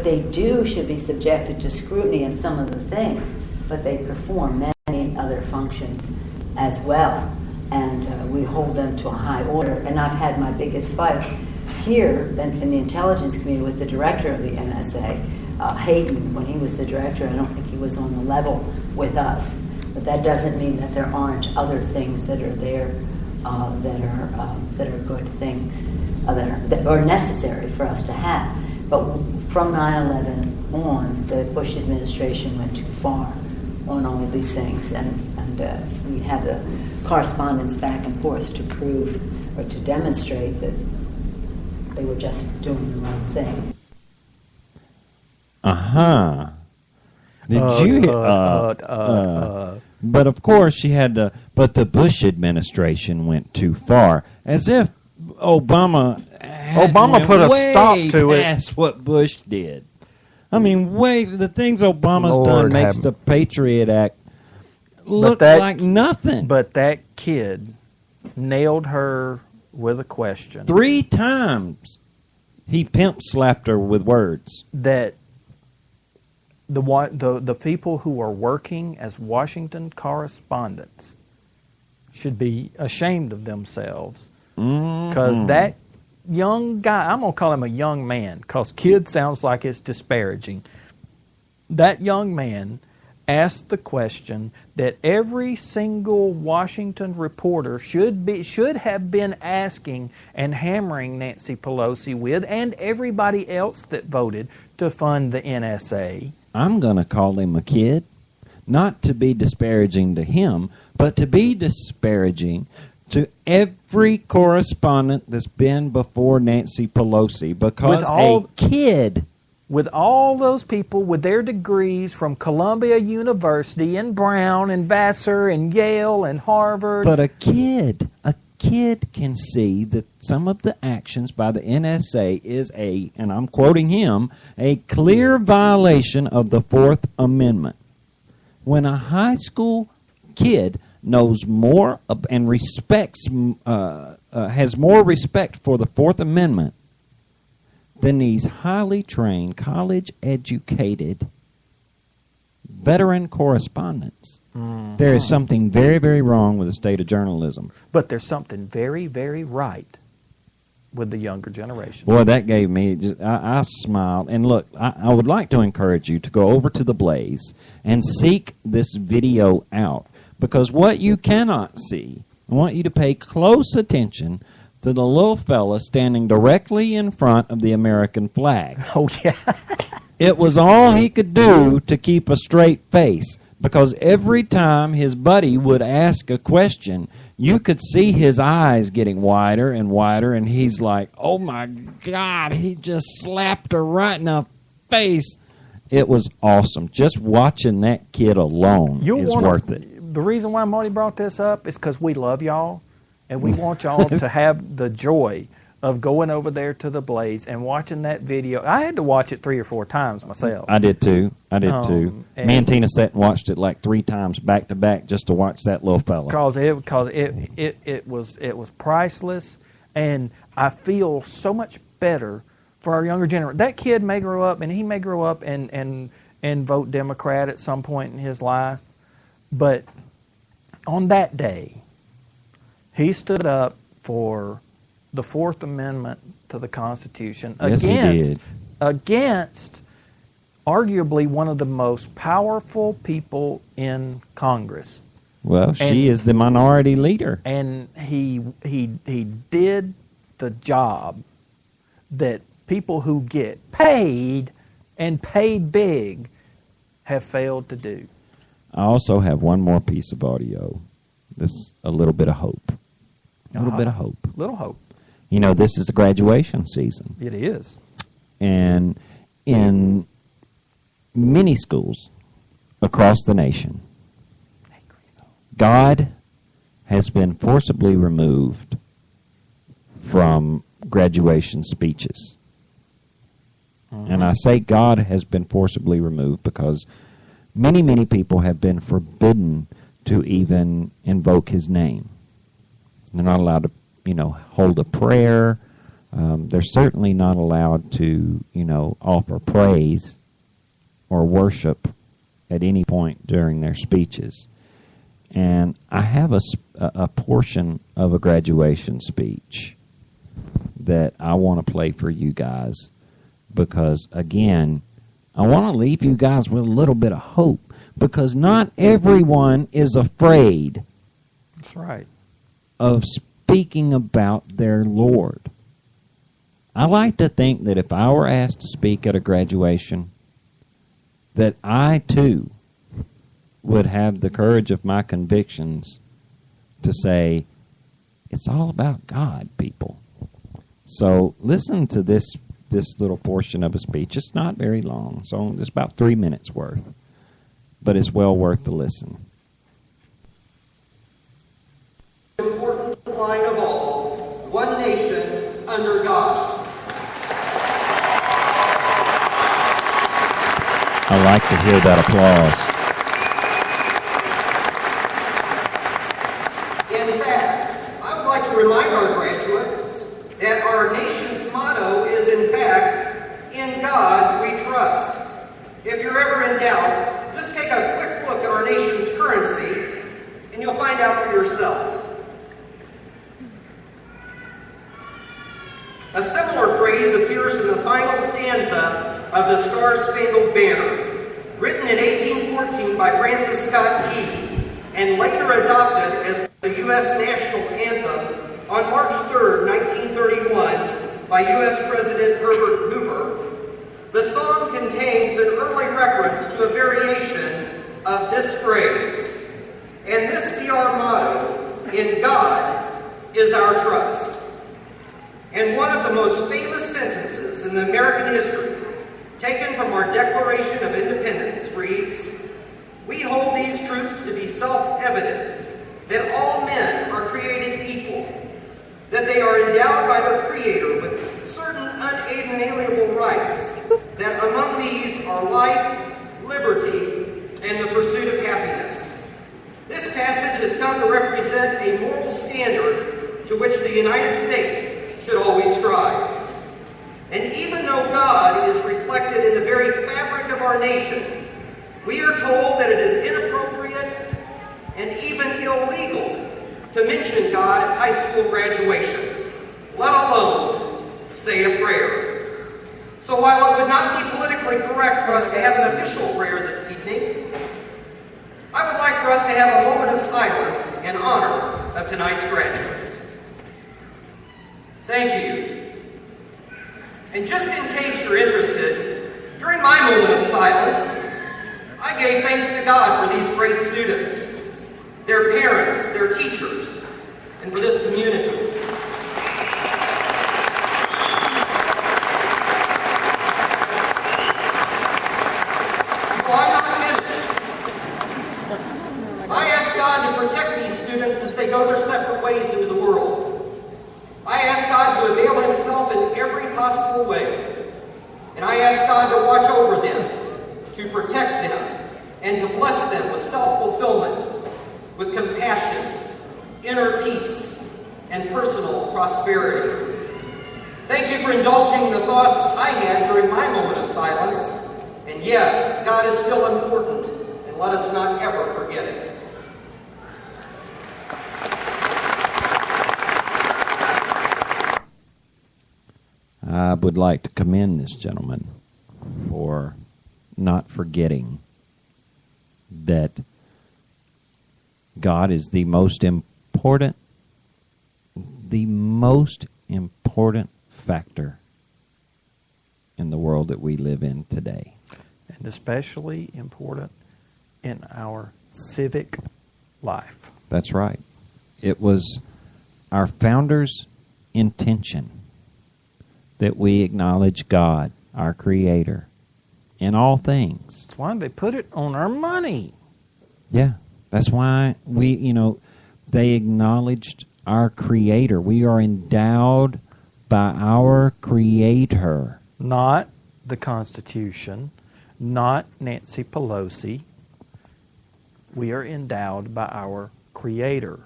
they do should be subjected to scrutiny in some of the things, but they perform many other functions as well, and we hold them to a high order. And I've had my biggest fights here in the intelligence community with the director of the NSA, Hayden. When he was the director, I don't think he was on the level with us. But that doesn't mean that there aren't other things that are there that are good things that are necessary for us to have. But from 9/11 on, the Bush administration went too far on all of these things, and we have the correspondence back and forth to prove or to demonstrate that they were just doing the wrong thing. Did you hear? But of course, she had to. But the Bush administration went too far, as if Obama put a stop to it. Past what Bush did. I mean, the things Obama's done makes the Patriot Act look like nothing. But that kid nailed her with a question 3 times. He pimp slapped her with words. That the people who are working as Washington correspondents should be ashamed of themselves, because that young guy, I'm going to call him a young man because kid sounds like it's disparaging. That young man asked the question that every single Washington reporter should have been asking and hammering Nancy Pelosi with, and everybody else that voted to fund the NSA. I'm going to call him a kid, not to be disparaging to him, but to be disparaging to every correspondent that's been before Nancy Pelosi, because a kid... With all those people with their degrees from Columbia University and Brown and Vassar and Yale and Harvard. But a kid can see that some of the actions by the NSA is and I'm quoting him, a clear violation of the Fourth Amendment. When a high school kid knows more and respects, has more respect for the Fourth Amendment than these highly trained, college-educated veteran correspondents. Mm-hmm. There is something very, very wrong with the state of journalism. But there's something very, very right with the younger generation. Boy, that gave me... I smiled. And look, I would like to encourage you to go over to The Blaze and seek this video out. Because what you cannot see, I want you to pay close attention to the little fella standing directly in front of the American flag. Oh, yeah. It was all he could do to keep a straight face, because every time his buddy would ask a question, you could see his eyes getting wider and wider, and he's like, oh, my God, he just slapped her right in the face. It was awesome. Just watching that kid alone is worth it. The reason why Marty brought this up is because we love y'all. And we want y'all to have the joy of going over there to the Blaze and watching that video. I had to watch it 3 or 4 times myself. I did too. Me and Tina sat and watched it like 3 times back to back just to watch that little fella. Because it was priceless, and I feel so much better for our younger generation. That kid may grow up, and he may grow up and vote Democrat at some point in his life, but on that day, he stood up for the Fourth Amendment to the Constitution against arguably one of the most powerful people in Congress. Well, she is the minority leader. And he did the job that people who get paid and paid big have failed to do. I also have one more piece of audio. This a little bit of hope. A little bit of hope. Little hope. You know, this is the graduation season. It is. And in many schools, across the nation. God has been forcibly removed from graduation speeches. And I say God has been forcibly removed because many, many people have been forbidden to even invoke his name. They're not allowed to, hold a prayer. They're certainly not allowed to, offer praise or worship at any point during their speeches. And I have a portion of a graduation speech that I want to play for you guys because, again, I want to leave you guys with a little bit of hope because not everyone is afraid. That's right. Of speaking about their Lord. I like to think that if I were asked to speak at a graduation, that I too would have the courage of my convictions to say, it's all about God, people. So listen to this little portion of a speech. It's not very long, so it's about 3 minutes worth, but it's well worth the listen. Important line of all, one nation under God. I like to hear that applause. In fact, I would like to remind our graduates that our nation's motto is, in fact, in God we trust. If you're ever in doubt, just take a quick look at our nation's currency, and you'll find out for yourself. A similar phrase appears in the final stanza of the Star-Spangled Banner, written in 1814 by Francis Scott Key, and later adopted as the U.S. national anthem on March 3, 1931, by U.S. President Herbert Hoover. The song contains an early reference to a variation of this phrase, and this be our motto, in God is our trust. And one of the most famous sentences in the American history, taken from our Declaration of Independence, reads, "We hold these truths to be self-evident, that all men are created equal, that they are endowed by their Creator with certain unalienable rights, that among these are life, liberty, and the pursuit of happiness." This passage has come to represent a moral standard to which the United States should always strive. And even though God is reflected in the very fabric of our nation, we are told that it is inappropriate and even illegal to mention God at high school graduations, let alone say a prayer. So while it would not be politically correct for us to have an official prayer this evening, I would like for us to have a moment of silence in honor of tonight's graduates. Thank you. And just in case you're interested, during my moment of silence, I gave thanks to God for these great students, their parents, their teachers, and for this community. Well, I'm not finished. I ask God to protect these students as they go their separate ways into the world. I ask God to avail himself in every possible way. And I ask God to watch over them, to protect them, and to bless them with self-fulfillment, with compassion, inner peace, and personal prosperity. Thank you for indulging the thoughts I had during my moment of silence. And yes, God is still important, and let us not ever forget it. I would like to commend this gentleman for not forgetting that God is the most important factor in the world that we live in today. And especially important in our civic life. That's right. It was our founders' intention that we acknowledge God, our Creator, in all things. That's why they put it on our money. Yeah, that's why they acknowledged our Creator. We are endowed by our Creator. Not the Constitution, not Nancy Pelosi. We are endowed by our Creator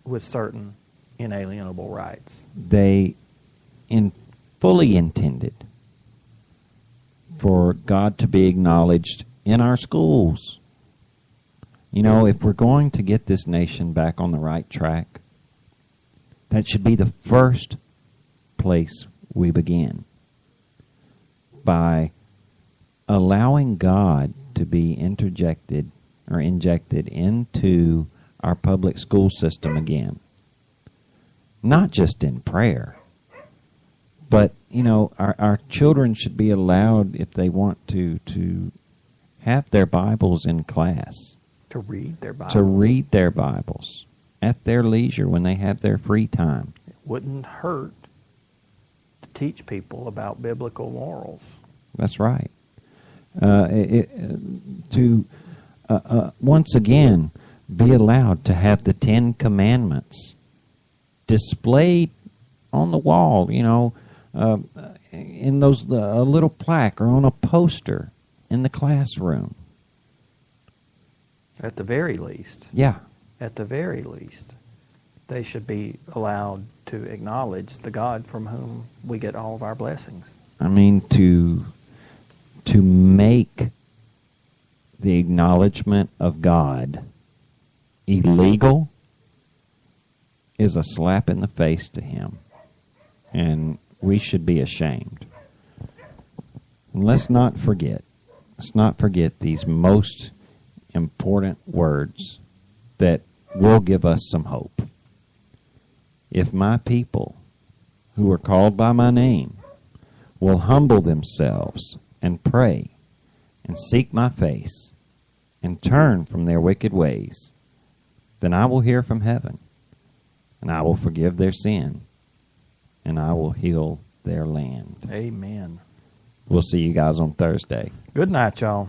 with certain inalienable rights. They fully intended for God to be acknowledged in our schools. If we're going to get this nation back on the right track, that should be the first place we begin. By allowing God to be injected into our public school system again. Not just in prayer, but, our children should be allowed, if they want to have their Bibles in class. To read their Bibles. To read their Bibles at their leisure when they have their free time. It wouldn't hurt to teach people about biblical morals. That's right. Once again, be allowed to have the 10 Commandments displayed on the wall, in those a little plaque or on a poster in the classroom. At the very least. Yeah. At the very least, they should be allowed to acknowledge the God from whom we get all of our blessings. I mean, to make the acknowledgement of God illegal is a slap in the face to Him. And we should be ashamed. Let's not forget these most important words that will give us some hope. If my people, who are called by my name, will humble themselves and pray and seek my face and turn from their wicked ways, then I will hear from heaven, and I will forgive their sin, and I will heal their land. Amen. We'll see you guys on Thursday. Good night, y'all.